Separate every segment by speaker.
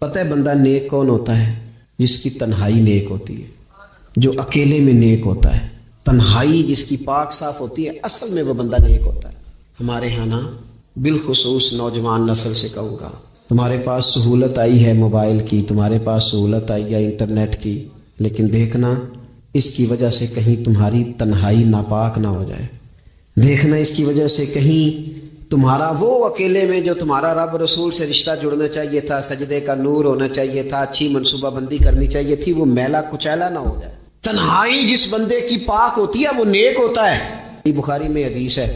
Speaker 1: پتہ ہے بندہ نیک کون ہوتا ہے؟ جس کی تنہائی نیک ہوتی ہے، جو اکیلے میں نیک ہوتا ہے، تنہائی جس کی پاک صاف ہوتی ہے، اصل میں وہ بندہ نیک ہوتا ہے۔ ہمارے ہاں نا بالخصوص نوجوان نسل سے کہوں گا، تمہارے پاس سہولت آئی ہے موبائل کی، تمہارے پاس سہولت آئی ہے انٹرنیٹ کی، لیکن دیکھنا اس کی وجہ سے کہیں تمہاری تنہائی ناپاک نہ ہو جائے۔ دیکھنا اس کی وجہ سے کہیں تمہارا وہ اکیلے میں جو تمہارا رب رسول سے رشتہ جڑنا چاہیے تھا، سجدے کا نور ہونا چاہیے تھا، اچھی منصوبہ بندی کرنی چاہیے تھی، وہ میلا کچیلا نہ ہو جائے۔ تنہائی جس بندے کی پاک ہوتی ہے وہ نیک ہوتا ہے۔ بخاری میں حدیث ہے،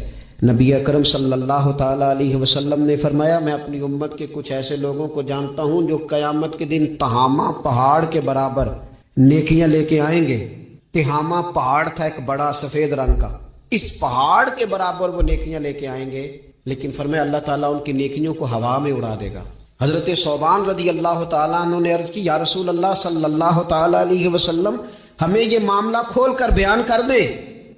Speaker 1: نبی اکرم صلی اللہ تعالی علیہ وسلم نے فرمایا، میں اپنی امت کے کچھ ایسے لوگوں کو جانتا ہوں جو قیامت کے دن تہامہ پہاڑ کے برابر نیکیاں لے کے آئیں گے۔ تہامہ پہاڑ تھا ایک بڑا سفید رنگ کا، اس پہاڑ کے برابر وہ نیکیاں لے کے آئیں گے، لیکن فرمایا اللہ تعالیٰ ان کی نیکیوں کو ہوا میں اڑا دے گا۔ حضرت ثوبان رضی اللہ تعالیٰ عنہ نے عرض کی، یا رسول اللہ صلی اللہ تعالیٰ علیہ وسلم ہمیں یہ معاملہ کھول کر بیان کر دیں۔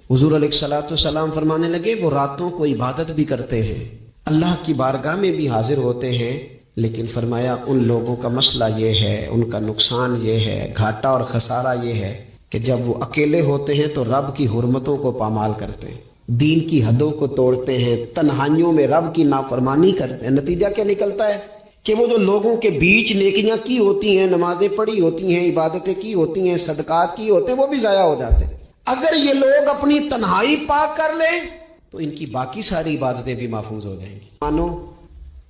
Speaker 1: حضور علیہ الصلوۃ والسلام فرمانے لگے، وہ راتوں کو عبادت بھی کرتے ہیں، اللہ کی بارگاہ میں بھی حاضر ہوتے ہیں، لیکن فرمایا ان لوگوں کا مسئلہ یہ ہے، ان کا نقصان یہ ہے، گھاٹا اور خسارہ یہ ہے کہ جب وہ اکیلے ہوتے ہیں تو رب کی حرمتوں کو پامال کرتے ہیں، دین کی حدوں کو توڑتے ہیں، تنہائیوں میں رب کی نافرمانی کرتے ہیں۔ نتیجہ کیا نکلتا ہے کہ وہ جو لوگوں کے بیچ نیکیاں کی ہوتی ہیں، نمازیں پڑھی ہوتی ہیں، عبادتیں کی ہوتی ہیں، صدقات کی ہوتے ہیں، وہ بھی ضائع ہو جاتے ہیں۔ اگر یہ لوگ اپنی تنہائی پاک کر لیں تو ان کی باقی ساری عبادتیں بھی محفوظ ہو جائیں گی۔ مانو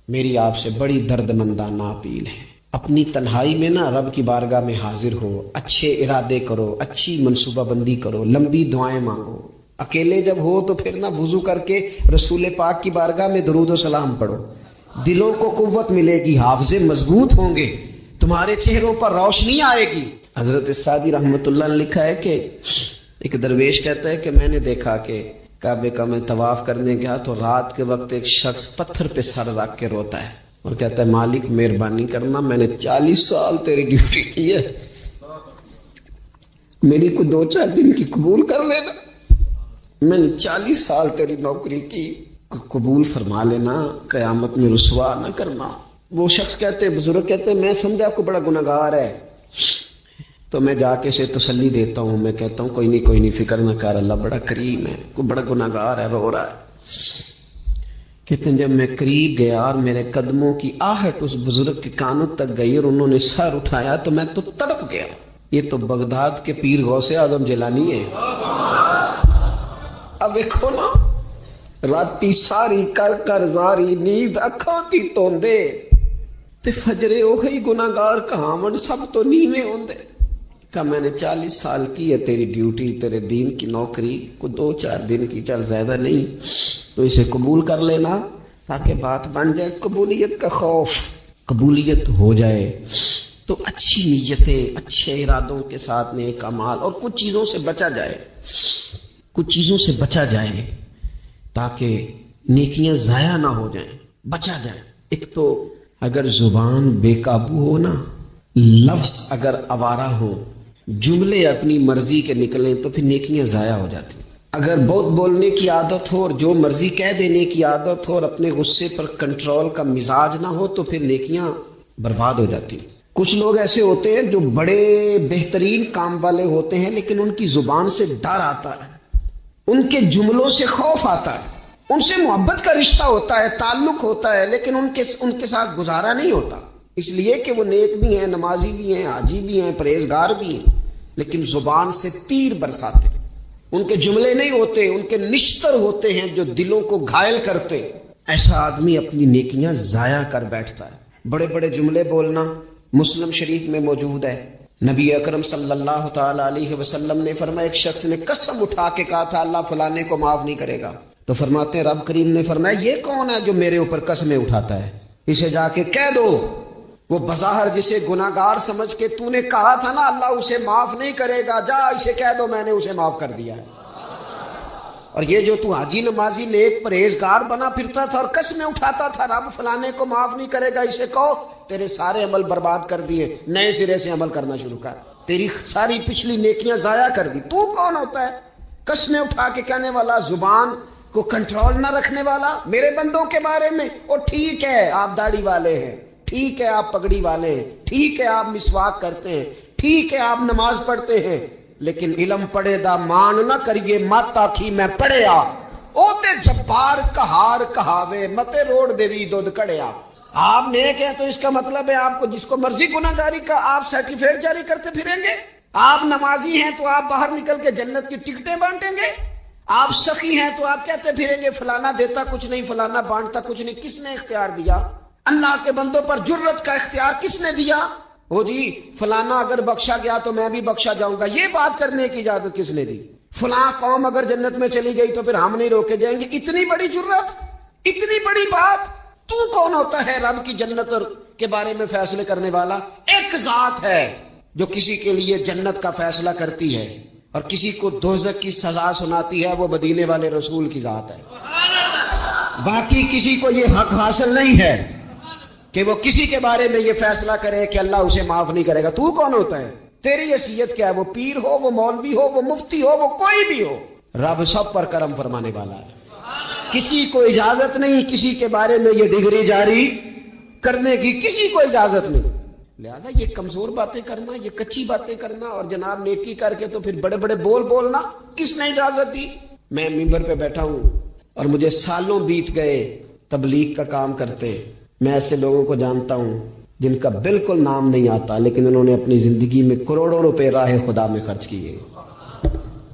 Speaker 1: میری آپ سے بڑی درد مندانہ اپیل ہے، اپنی تنہائی میں نا رب کی بارگاہ میں حاضر ہو، اچھے ارادے کرو، اچھی منصوبہ بندی کرو، لمبی دعائیں مانگو۔ اکیلے جب ہو تو پھر نہ وضو کر کے رسول پاک کی بارگاہ میں درود و سلام پڑھو، دلوں کو قوت ملے گی، حافظے مضبوط ہوں گے، تمہارے چہروں پر روشنی آئے گی۔ حضرت سعدی رحمۃ اللہ نے لکھا ہے کہ ایک درویش کہتا ہے کہ میں نے دیکھا کہ کعبے کا میں طواف کرنے گیا تو رات کے وقت ایک شخص پتھر پہ سر رکھ کے روتا ہے اور کہتا ہے، مالک مہربانی کرنا، میں نے 40 سال تیری ڈیوٹی کی ہے، میری کو 2-4 دن کی قبول کر لینا، میں نے 40 سال تیری نوکری کی، قبول فرما لینا، قیامت میں رسوا نہ کرنا۔ وہ شخص کہتے، بزرگ کہتے، میں سمجھا کو بڑا گناہگار ہے، تو میں جا کے اسے تسلی دیتا ہوں، میں کہتا ہوں کوئی نہیں فکر نہ کر، اللہ بڑا کریم ہے، کوئی بڑا گناہگار ہے، رو رہا ہے۔ کہتے ہیں جب میں قریب گیا اور میرے قدموں کی آہٹ اس بزرگ کے کانوں تک گئی اور انہوں نے سر اٹھایا تو میں تو تڑپ گیا۔ یہ تو بغداد کے پیر غوث اعظم جیلانی ہے۔ اب دیکھو نا، راتی ساری کر کر زاری نیند اکھاں کی توندے تے فجرے اوہی گناہگار کہاون سب تو نیویں ہوندے۔ کہ میں نے 40 سال کی ہے تیری ڈیوٹی، تیرے دین کی نوکری، کو 2-4 دن کی، چل زیادہ نہیں، تو اسے قبول کر لینا تاکہ بات بن جائے۔ قبولیت کا خوف، قبولیت ہو جائے تو اچھی نیتیں، اچھے ارادوں کے ساتھ نیک اعمال اور کچھ چیزوں سے بچا جائے تاکہ نیکیاں ضائع نہ ہو جائیں، بچا جائے۔ ایک تو اگر زبان بے قابو ہو نا، لفظ اگر آوارہ ہو، جملے اپنی مرضی کے نکلیں تو پھر نیکیاں ضائع ہو جاتی ہیں۔ اگر بہت بولنے کی عادت ہو اور جو مرضی کہہ دینے کی عادت ہو اور اپنے غصے پر کنٹرول کا مزاج نہ ہو تو پھر نیکیاں برباد ہو جاتی ہیں۔ کچھ لوگ ایسے ہوتے ہیں جو بڑے بہترین کام والے ہوتے ہیں لیکن ان کی زبان سے ڈر آتا ہے، ان کے جملوں سے خوف آتا ہے، ان سے محبت کا رشتہ ہوتا ہے، تعلق ہوتا ہے، لیکن ان کے ساتھ گزارا نہیں ہوتا، اس لیے کہ وہ نیک بھی ہیں، نمازی بھی ہیں، حاجی بھی ہیں، پرہیزگار بھی ہیں، لیکن زبان سے تیر برساتے ہیں۔ ان کے جملے نہیں ہوتے، ان کے نشتر ہوتے ہیں جو دلوں کو گھائل کرتے۔ ایسا آدمی اپنی نیکیاں ضائع کر بیٹھتا ہے۔ بڑے بڑے جملے بولنا مسلم شریف میں موجود ہے، نبی اکرم صلی اللہ تعالی علیہ وسلم نے فرمایا، ایک شخص نے قسم اٹھا کے کہا تھا اللہ فلانے کو معاف نہیں کرے گا، تو فرماتے ہیں رب کریم نے فرمایا یہ کون ہے جو میرے اوپر قسمیں اٹھاتا ہے، اسے جا کے کہہ دو۔ وہ بظاہر جسے گناہگار سمجھ کے تو نے کہا تھا نا اللہ اسے معاف نہیں کرے گا، جا اسے کہہ دو میں نے اسے معاف کر دیا ہے۔ اور یہ جو تو حاجی نمازی نیک پرہیزگار بنا پھرتا تھا اور قسمیں اٹھاتا تھا رب فلانے کو معاف نہیں کرے گا، اسے کہو تیرے سارے عمل برباد کر دیے، نئے سرے سے عمل کرنا شروع کر، تیری ساری پچھلی نیکیاں ضائع کر دی۔ تو کون ہوتا ہے قسمیں اٹھا کے کہنے والا، زبان کو کنٹرول نہ رکھنے والا؟ میرے بندوں کے بارے میں اور ٹھیک ہے آپ داڑھی والے ہیں، ٹھیک ہے آپ پگڑی والے ہیں، ٹھیک ہے آپ مسواک کرتے ہیں، ٹھیک ہے آپ نماز پڑھتے ہیں، لیکن علم پڑھے دا مان نہ کریے مت آکھی میں پڑھیا او تے جبار کہار کہاوے متے روڑ دیوی دودھ کڑیا۔ آپ نیک ہیں تو اس کا مطلب ہے آپ کو جس کو مرضی گناہ گاری کا آپ سرٹیفکیٹ جاری کرتے پھریں گے؟ آپ نمازی ہیں تو آپ باہر نکل کے جنت کی ٹکٹیں بانٹیں گے؟ آپ سخی ہیں تو آپ کہتے پھریں گے فلانا دیتا کچھ نہیں، فلانا بانٹتا کچھ نہیں؟ کس نے اختیار دیا؟ اللہ کے بندوں پر جرت کا اختیار کس نے دیا؟ وہ جی فلانا اگر بخشا گیا تو میں بھی بخشا جاؤں گا، یہ بات کرنے کی اجازت کس نے دی؟ فلاں قوم اگر جنت میں چلی گئی تو پھر ہم نہیں روکے جائیں گے؟ اتنی بڑی جرت، اتنی بڑی بات! تو کون ہوتا ہے رب کی جنت اور کے بارے میں فیصلے کرنے والا؟ ایک ذات ہے جو کسی کے لیے جنت کا فیصلہ کرتی ہے اور کسی کو دوزخ کی سزا سناتی ہے، وہ مدینے والے رسول کی ذات ہے۔ باقی کسی کو یہ حق حاصل نہیں ہے کہ وہ کسی کے بارے میں یہ فیصلہ کرے کہ اللہ اسے معاف نہیں کرے گا۔ تو کون ہوتا ہے؟ تیری حیثیت کیا ہے؟ وہ پیر ہو، وہ مولوی ہو، وہ مفتی ہو، وہ کوئی بھی ہو، رب سب پر کرم فرمانے والا ہے۔ کسی کو اجازت نہیں کسی کے بارے میں یہ ڈگری جاری کرنے کی، کسی کو اجازت نہیں۔ لہذا یہ کمزور باتیں کرنا، یہ کچی باتیں کرنا اور جناب نیکی کر کے تو پھر بڑے بڑے بول بولنا کس نے اجازت دی؟ میں ممبر پہ بیٹھا ہوں اور مجھے سالوں بیت گئے تبلیغ کا کام کرتے، میں ایسے لوگوں کو جانتا ہوں جن کا بالکل نام نہیں آتا لیکن انہوں نے اپنی زندگی میں کروڑوں روپے راہ خدا میں خرچ کیے،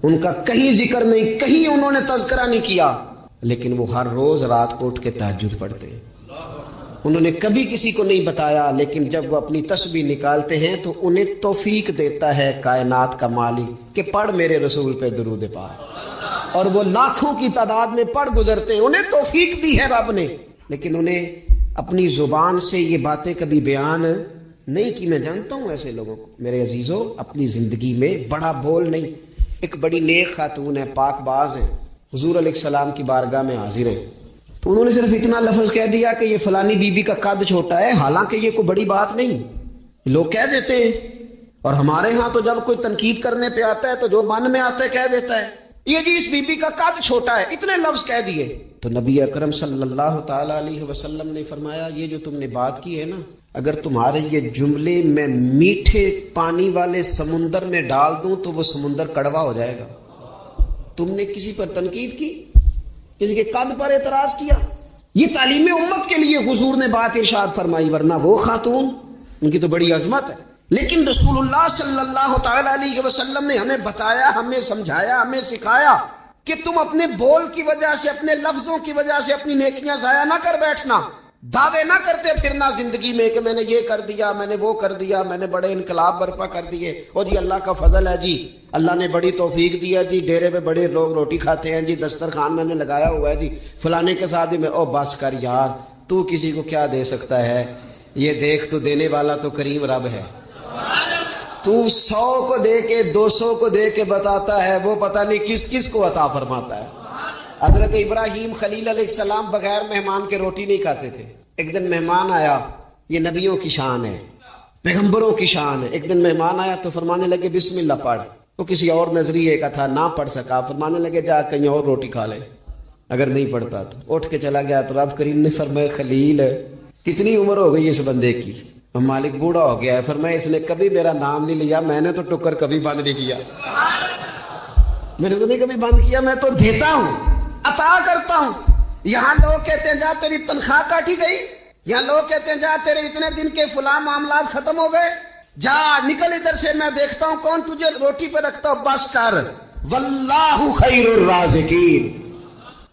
Speaker 1: ان کا کہیں ذکر نہیں، کہیں انہوں نے تذکرہ نہیں کیا، لیکن وہ ہر روز رات کو اٹھ کے تہجد پڑھتے ہیں۔ انہوں نے کبھی کسی کو نہیں بتایا، لیکن جب وہ اپنی تسبیح نکالتے ہیں تو انہیں توفیق دیتا ہے کائنات کا مالک کہ پڑھ میرے رسول پہ درود پاک، اور وہ لاکھوں کی تعداد میں پڑھ گزرتے ہیں، انہیں توفیق دی ہے رب نے، لیکن انہیں اپنی زبان سے یہ باتیں کبھی بیان نہیں کی۔ میں جانتا ہوں ایسے لوگوں کو میرے عزیزوں، اپنی زندگی میں بڑا بول نہیں۔ ایک بڑی نیک خاتون ہے، پاک باز ہیں، حضور علیہ السلام کی بارگاہ میں حاضر ہیں، تو انہوں نے صرف اتنا لفظ کہہ دیا کہ یہ فلانی بی بی کا قد چھوٹا ہے، حالانکہ یہ کوئی بڑی بات نہیں، لوگ کہہ دیتے ہیں۔ اور ہمارے ہاں تو جب کوئی تنقید کرنے پہ آتا ہے تو جو من میں آتا ہے کہہ دیتا ہے، یہ جی اس بی بی کا قد چھوٹا ہے، اتنے لفظ کہہ دیے۔ تو نبی اکرم صلی اللہ تعالی علیہ وسلم نے فرمایا یہ جو تم نے بات کی ہے نا، اگر تمہارے یہ جملے میں میٹھے پانی والے سمندر میں ڈال دوں تو وہ سمندر کڑوا ہو جائے گا۔ تم نے کسی پر تنقید کی، کسی کے قد پر اعتراض کیا، یہ تعلیم امت کے لیے حضور نے بات ارشاد فرمائی، ورنہ وہ خاتون ان کی تو بڑی عظمت ہے۔ لیکن رسول اللہ صلی اللہ تعالی علیہ وسلم نے ہمیں بتایا، ہمیں سمجھایا، ہمیں سکھایا کہ تم اپنے بول کی وجہ سے، اپنے لفظوں کی وجہ سے اپنی نیکیاں ضائع نہ کر بیٹھنا، دعوے نہ کرتے پھرنا زندگی میں کہ میں نے یہ کر دیا، میں نے وہ کر دیا، میں نے بڑے انقلاب برپا کر دیے، او جی اللہ کا فضل ہے جی، اللہ نے بڑی توفیق دیا جی، ڈیرے پہ بڑے لوگ روٹی کھاتے ہیں جی، دسترخوان میں نے لگایا ہوا ہے جی، فلانے کے ساتھ ہی میں۔ او بس کر یار، تو کسی کو کیا دے سکتا ہے؟ یہ دیکھ تو دینے والا تو کریم رب ہے، تو 100 کو دے کے 200 کو دے کے بتاتا ہے، وہ پتہ نہیں کس کس کو عطا فرماتا ہے۔ حضرت ابراہیم خلیل علیہ السلام بغیر مہمان کے روٹی نہیں کھاتے تھے۔ ایک دن مہمان آیا، یہ نبیوں کی شان ہے، پیغمبروں کی شان ہے۔ ایک دن مہمان آیا تو فرمانے لگے بسم اللہ پڑھ، وہ کسی اور نظریے کا تھا، نہ پڑھ سکا، فرمانے لگے جا کہیں اور روٹی کھا لے، اگر نہیں پڑھتا تو۔ اٹھ کے چلا گیا تو رب کریم نے فرمایا خلیل کتنی عمر ہو گئی اس بندے کی؟ مالک بوڑھا ہو گیا ہے، فرمایا اس نے کبھی میرا نام نہیں لیا، میں نے تو ٹکر کبھی بند نہیں کیا، میں نے تو نہیں کبھی بند کیا، میں تو دیتا ہوں، عطا کرتا ہوں۔ یہاں لوگ کہتے ہیں جا تیری تنخواہ کاٹی گئی، یہاں لوگ کہتے ہیں جا تیرے اتنے دن کے فلاں معاملات ختم ہو گئے، جا نکل ادھر سے، میں دیکھتا ہوں کون تجھے روٹی پہ رکھتا ہوں۔ بس کر، واللہ خیر الرازقین،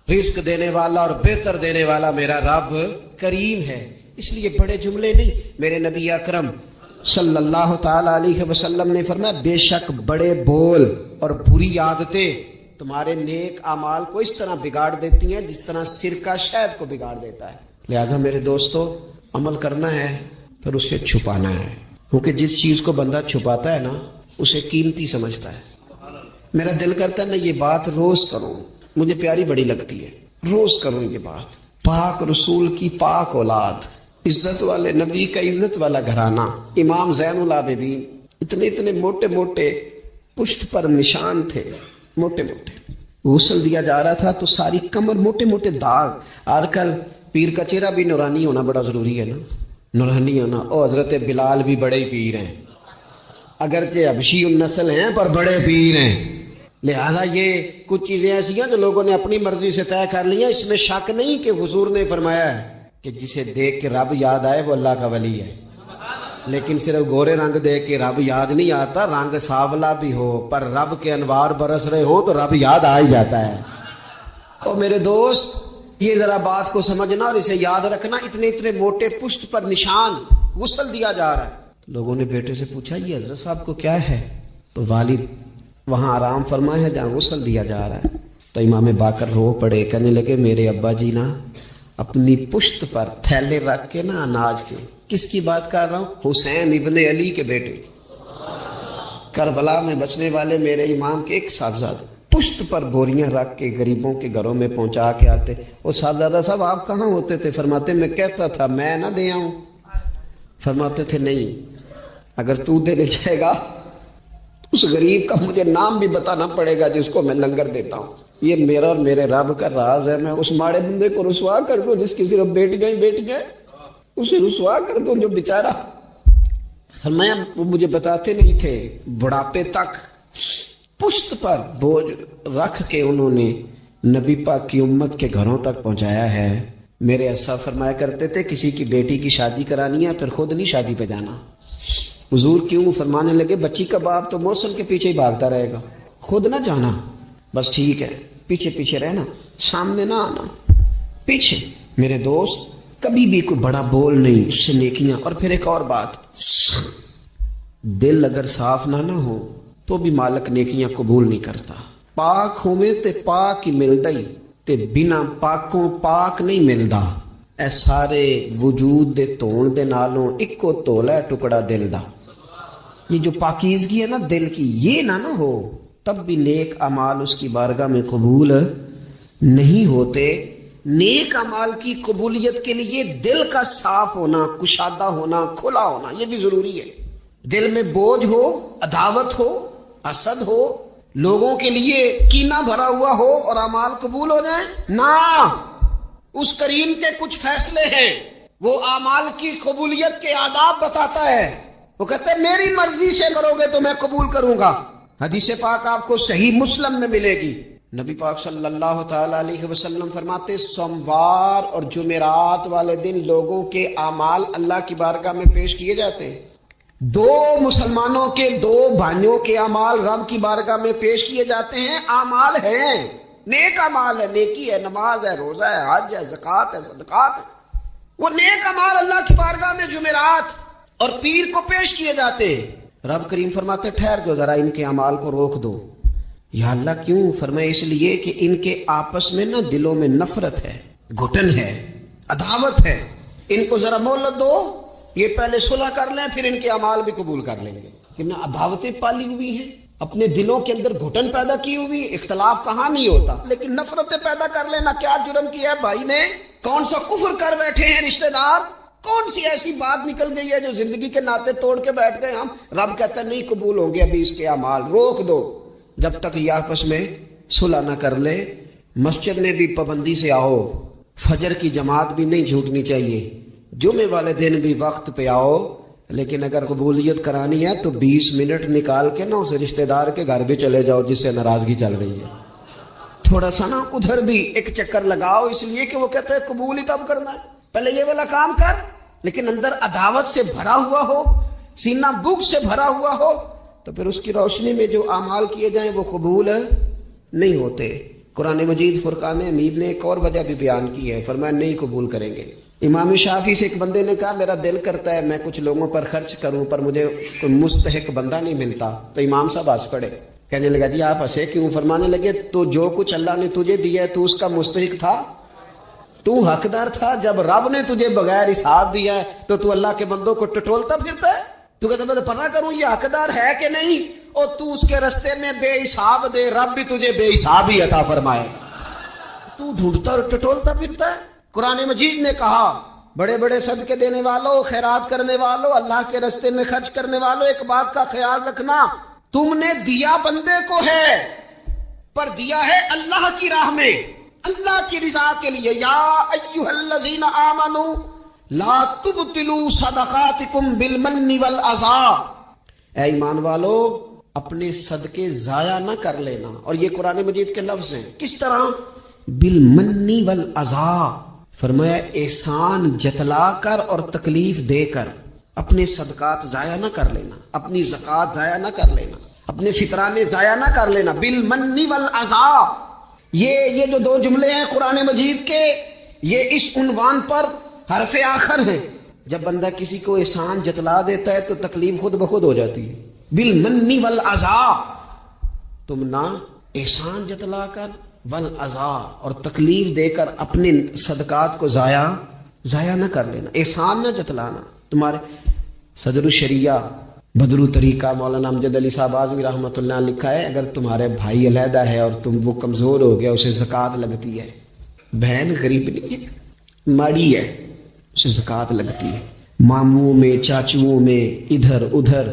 Speaker 1: رزق دینے والا اور بہتر دینے والا میرا رب کریم ہے۔ اس لیے بڑے جملے نہیں، میرے نبی اکرم صلی اللہ تعالی علیہ وسلم نے فرمایا بے شک بڑے بول اور بری عادتیں تمہارے نیک اعمال کو اس طرح بگاڑ دیتی ہیں جس طرح سرکہ شہد کو بگاڑ دیتا ہے۔ لہذا میرے دوستو، عمل کرنا ہے پھر اسے چھپانا ہے، کیونکہ جس چیز کو بندہ چھپاتا ہے نا اسے قیمتی سمجھتا ہے۔ میرا دل کرتا ہے میں یہ بات روز کروں، مجھے پیاری بڑی لگتی ہے، روز کروں یہ بات۔ پاک رسول کی پاک اولاد، عزت والے نبی کا عزت والا گھرانہ، امام زین العابدین، اتنے اتنے موٹے موٹے پشت پر نشان تھے، موٹے موٹے، غسل دیا جا رہا تھا تو ساری کمر موٹے موٹے داغ۔ آج کل پیر کا چہرہ بھی نورانی ہونا بڑا ضروری ہے نا، نورانیوں نا او حضرت بلال بھی بڑے پیر ہیں، اگرچہ حبشی النسل ہیں پر بڑے پیر ہیں. لہذا یہ کچھ چیزیں ایسی ہیں جو لوگوں نے اپنی مرضی سے طے کر لی ہیں. اس میں شک نہیں کہ حضور نے فرمایا ہے کہ جسے دیکھ کے رب یاد آئے وہ اللہ کا ولی ہے. لیکن صرف گورے رنگ دیکھ کے رب یاد نہیں آتا، رنگ سانولا بھی ہو پر رب کے انوار برس رہے ہو تو رب یاد آ ہی جاتا ہے. اور میرے دوست یہ ذرا بات کو سمجھنا اور اسے یاد رکھنا. اتنے اتنے موٹے پشت پر نشان غسل دیا جا رہا ہے. لوگوں نے بیٹے سے پوچھا یہ حضرت صاحب کو کیا ہے؟ تو والد وہاں آرام فرمائے ہے جہاں غسل دیا جا رہا ہے. تو امام باقر رو پڑے، کہنے لگے میرے ابا جی نا اپنی پشت پر تھیلے رکھ کے نا اناج کے. کس کی بات کر رہا ہوں؟ حسین ابن علی کے بیٹے، کربلا میں بچنے والے میرے امام کے ایک صاحبزادے پشت پر بوریاں رکھ کے غریبوں کے گھروں میں پہنچا کے آتے. وہ صاحبزادہ صاحب آپ کہاں ہوتے تھے؟ فرماتے میں کہتا تھا میں نہ دے آؤں. فرماتے تھے نہیں، اگر تو دینے جائے گا اس غریب کا مجھے نام بھی بتانا پڑے گا جس کو میں لنگر دیتا ہوں. یہ میرا اور میرے رب کا راز ہے. میں اس ماڑے بندے کو رسوا کر دوں جس کی صرف بیٹیاں اسے رسوا کر دوں جو بیچارہ. فرمایا وہ مجھے بتاتے نہیں تھے. بڑھاپے تک پشت پر بوجھ رکھ کے انہوں نے نبی پاک کی امت کے گھروں تک پہنچایا ہے. میرے اسا فرمایا کرتے تھے کسی کی بیٹی کی شادی کرانی ہے پھر خود نہیں شادی پہ جانا. حضور کیوں؟ فرمانے لگے بچی کا باپ تو موسم کے پیچھے ہی بھاگتا رہے گا، خود نہ جانا، بس ٹھیک ہے پیچھے پیچھے رہنا، سامنے نہ آنا، پیچھے. میرے دوست کبھی بھی کوئی بڑا بول نہیں، اس سے نیکیاں. اور پھر ایک اور بات، دل اگر صاف نہ ہو تو بھی مالک نیکیاں قبول نہیں کرتا. پاک ہوئے تے پاک ہی ملدا ہی تے بنا پاکوں پاک نہیں ملدا. اے سارے وجود دے تون دے نالوں اکو تولا ٹکڑا دل دا. یہ جو پاکیزگی ہے نا دل کی، یہ نہ ہو تب بھی نیک اعمال اس کی بارگاہ میں قبول نہیں ہوتے. نیک اعمال کی قبولیت کے لیے دل کا صاف ہونا، کشادہ ہونا، کھلا ہونا یہ بھی ضروری ہے. دل میں بوجھ ہو، عداوت ہو، حسد ہو، لوگوں کے لیے کینہ بھرا ہوا ہو اور اعمال قبول ہو جائیں نہ. اس کریم کے کچھ فیصلے ہیں، وہ اعمال کی قبولیت کے آداب بتاتا ہے. وہ کہتے ہیں میری مرضی سے کرو گے تو میں قبول کروں گا. حدیث پاک آپ کو صحیح مسلم میں ملے گی. نبی پاک صلی اللہ تعالی علیہ وسلم فرماتے سوموار اور جمعرات والے دن لوگوں کے اعمال اللہ کی بارگاہ میں پیش کیے جاتے ہیں. دو مسلمانوں کے، دو بھائیوں کے اعمال رب کی بارگاہ میں پیش کیے جاتے ہیں. اعمال ہیں، نیک اعمال ہے، نیکی ہے، نماز ہے، روزہ ہے، حج ہے، زکوٰۃ ہے، صدقات ہے. وہ نیک اعمال اللہ کی بارگاہ میں جمعرات اور پیر کو پیش کیے جاتے ہیں. رب کریم فرماتے ٹھہر جو ذرا ان کے اعمال کو روک دو. یا اللہ کیوں؟ فرمائے اس لیے کہ ان کے آپس میں نا دلوں میں نفرت ہے، گھٹن ہے، عداوت ہے. ان کو ذرا مہلت دو، یہ پہلے صلح کر لیں پھر ان کے اعمال بھی قبول کر لیں گے. کہ نہ عداوتیں پالی ہوئی ہیں، اپنے دلوں کے اندر گھٹن پیدا کی ہوئی. اختلاف کہاں نہیں ہوتا لیکن نفرتیں پیدا کر لینا. کیا جرم کیا ہے بھائی نے؟ کون سا کفر کر بیٹھے ہیں رشتہ دار؟ کون سی ایسی بات نکل گئی ہے جو زندگی کے ناطے توڑ کے بیٹھ گئے ہم؟ رب کہتا ہے نہیں قبول ہوں گے ابھی اس کے اعمال، روک دو جب تک یہ آپس میں صلح نہ کر لے. مسجد میں بھی پابندی سے آؤ، فجر کی جماعت بھی نہیں چھوٹنی چاہیے، جمعے والے دن بھی وقت پہ آؤ. لیکن اگر قبولیت کرانی ہے تو 20 منٹ نکال کے نا اس رشتہ دار کے گھر بھی چلے جاؤ جس سے ناراضگی چل رہی ہے. تھوڑا سا نا ادھر بھی ایک چکر لگاؤ، اس لیے کہ وہ کہتے ہیں قبول ہی تب کرنا ہے. پہلے یہ والا کام کر، لیکن اندر عداوت سے بھرا ہوا ہو، سینہ بغض سے بھرا ہوا ہو تو پھر اس کی روشنی میں جو اعمال کیے جائیں وہ قبول نہیں ہوتے. قرآن مجید فرقان حمید نے ایک اور وجہ بھی بیان کی ہے، فرمایا نہیں قبول کریں گے. امام شافعی سے ایک بندے نے کہا میرا دل کرتا ہے میں کچھ لوگوں پر خرچ کروں پر مجھے کوئی مستحق بندہ نہیں ملتا. تو امام صاحب ہنس پڑے، کہنے لگا جی آپ ہنسے کیوں؟ فرمانے لگے تو جو کچھ اللہ نے تجھے دیا ہے تو اس کا مستحق تھا، تو حقدار تھا. جب رب نے تجھے بغیر حساب دیا ہے تو اللہ کے بندوں کو ٹٹولتا پھرتا ہے. تو کہتا میں پتہ کروں یہ حقدار ہے کہ نہیں، اور تو اس کے رستے میں بے حساب دے، رب بھی تجھے بے حساب ہی عطا فرمائے. تو ڈھونڈتا اور ٹٹولتا پھرتا ہے. قرآن مجید نے کہا بڑے بڑے صدقے دینے والوں، خیرات کرنے والوں، اللہ کے رستے میں خرچ کرنے والوں، ایک بات کا خیال رکھنا، تم نے دیا بندے کو ہے پر دیا ہے اللہ کی راہ میں، اللہ کی رضا کے لیے. یا ایھا الذین آمنوا لا تبطلوا صدقاتکم بالمن والعزا، اے ایمان والو اپنے صدقے ضائع نہ کر لینا. اور یہ قرآن مجید کے لفظ ہیں. کس طرح؟ بالمن والعزا، فرمایا احسان جتلا کر اور تکلیف دے کر. اپنے صدقات ضائع نہ کر لینا، اپنی زکوٰۃ ضائع نہ کر لینا، اپنے فطرانے ضائع نہ کر لینا. بالمن والعزا، یہ جو دو جملے ہیں قرآن مجید کے، یہ اس عنوان پر حرف آخر ہیں. جب بندہ کسی کو احسان جتلا دیتا ہے تو تکلیف خود بخود ہو جاتی ہے. بالمن والعزا، تم نہ احسان جتلا کر والعزا اور تکلیف دے کر اپنے صدقات کو ضائع نہ کر لینا، احسان نہ جتلانا. تمہارے صدر الشریعہ بدرو طریقہ مولانا امجد علی صاحب اعظمی رحمۃ اللہ نے لکھا ہے، اگر تمہارے بھائی علیحدہ ہے اور وہ کمزور ہو گیا، اسے زکوٰۃ لگتی ہے. بہن غریب نہیں ہے، ماڑی ہے، اسے زکوٰۃ لگتی ہے. ماموں میں، چاچوؤں میں، ادھر ادھر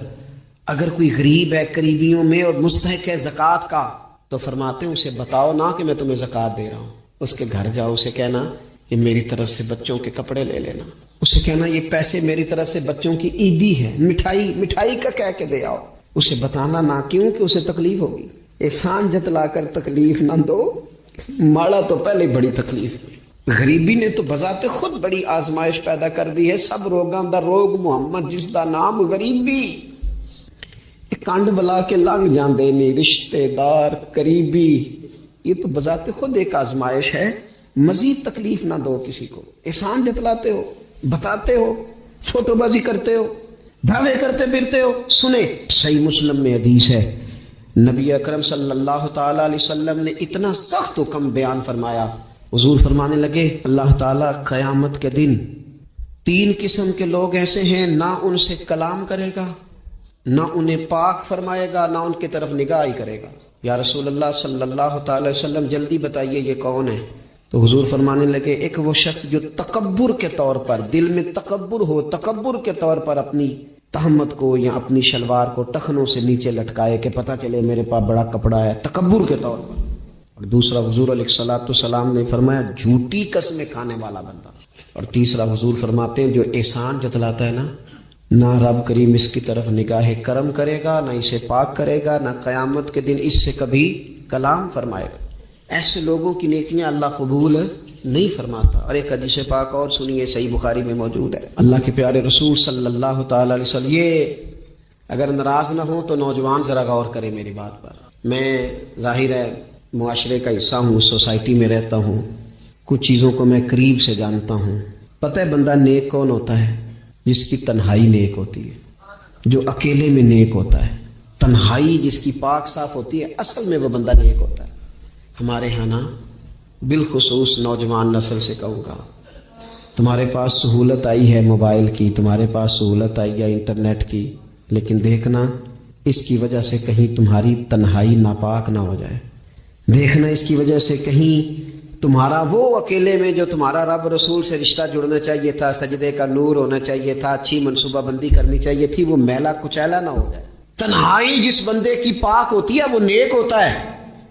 Speaker 1: اگر کوئی غریب ہے قریبیوں میں اور مستحق ہے زکوٰۃ کا، تو فرماتے ہیں اسے بتاؤ نا کہ میں تمہیں زکوٰۃ دے رہا ہوں. اس کے گھر جاؤ، اسے کہنا یہ میری طرف سے بچوں کے کپڑے لے لینا. اسے کہنا یہ پیسے میری طرف سے بچوں کی عیدی ہے، مٹھائی کا کہہ کے دے آؤ. اسے بتانا نہ کیوں کہ اسے تکلیف ہوگی. احسان جتلا کر تکلیف نہ دو. ماڑا تو پہلے بڑی تکلیف دی. غریبی نے تو بذات خود بڑی آزمائش پیدا کر دی ہے. سب روگاں دا روگ محمد جس دا نام غریبی. کنڈ بلا کے لنگ جاندے نہیں رشتے دار قریبی. یہ تو بذات خود ایک آزمائش ہے. مزید تکلیف نہ دو کسی کو. احسان جتلاتے ہو، بتاتے ہو، فوٹو بازی کرتے ہو، دعوے کرتے پھرتے ہو. سنیں صحیح مسلم میں حدیث ہے، نبی اکرم صلی اللہ تعالی علیہ وسلم نے اتنا سخت حکم بیان فرمایا. حضور فرمانے لگے اللہ تعالیٰ قیامت کے دن 3 قسم کے لوگ ایسے ہیں، نہ ان سے کلام کرے گا، نہ انہیں پاک فرمائے گا، نہ ان کی طرف نگاہ ہی کرے گا. یا رسول اللہ صلی اللہ تعالی وسلم جلدی بتائیے یہ کون ہے؟ تو حضور فرمانے لگے ایک وہ شخص جو تکبر کے طور پر، دل میں تکبر ہو، تکبر کے طور پر اپنی تہمت کو یا اپنی شلوار کو ٹخنوں سے نیچے لٹکائے کہ پتہ چلے میرے پاس بڑا کپڑا ہے، تکبر کے طور پر. اور دوسرا حضور علیہ الصلوۃ والسلام نے فرمایا جھوٹی قسمیں کھانے والا بندہ. اور تیسرا حضور فرماتے ہیں جو احسان جتلاتا ہے نا، نہ رب کریم اس کی طرف نگاہ کرم کرے گا، نہ اسے پاک کرے گا، نہ قیامت کے دن اس سے کبھی کلام فرمائے گا. ایسے لوگوں کی نیکیاں اللہ قبول نہیں فرماتا. اور ایک حدیث پاک اور سنیے، صحیح بخاری میں موجود ہے. اللہ کے پیارے رسول صلی اللہ تعالی علیہ وسلم، یہ اگر ناراض نہ ہو تو نوجوان ذرا غور کرے میری بات پر. میں ظاہر ہے معاشرے کا حصہ ہوں، سوسائٹی میں رہتا ہوں، کچھ چیزوں کو میں قریب سے جانتا ہوں. پتہ ہے بندہ نیک کون ہوتا ہے؟ جس کی تنہائی نیک ہوتی ہے، جو اکیلے میں نیک ہوتا ہے. تنہائی جس کی پاک صاف ہوتی ہے، اصل میں وہ بندہ نیک ہوتا ہے. ہمارے ہاں نا بالخصوص نوجوان نسل سے کہوں گا، تمہارے پاس سہولت آئی ہے موبائل کی، تمہارے پاس سہولت آئی ہے انٹرنیٹ کی، لیکن دیکھنا اس کی وجہ سے کہیں تمہاری تنہائی ناپاک نہ ہو جائے. دیکھنا اس کی وجہ سے کہیں تمہارا وہ اکیلے میں جو تمہارا رب رسول سے رشتہ جڑنا چاہیے تھا، سجدے کا نور ہونا چاہیے تھا، اچھی منصوبہ بندی کرنی چاہیے تھی، وہ میلا کچیلا نہ ہو جائے. تنہائی جس بندے کی پاک ہوتی ہے وہ نیک ہوتا ہے.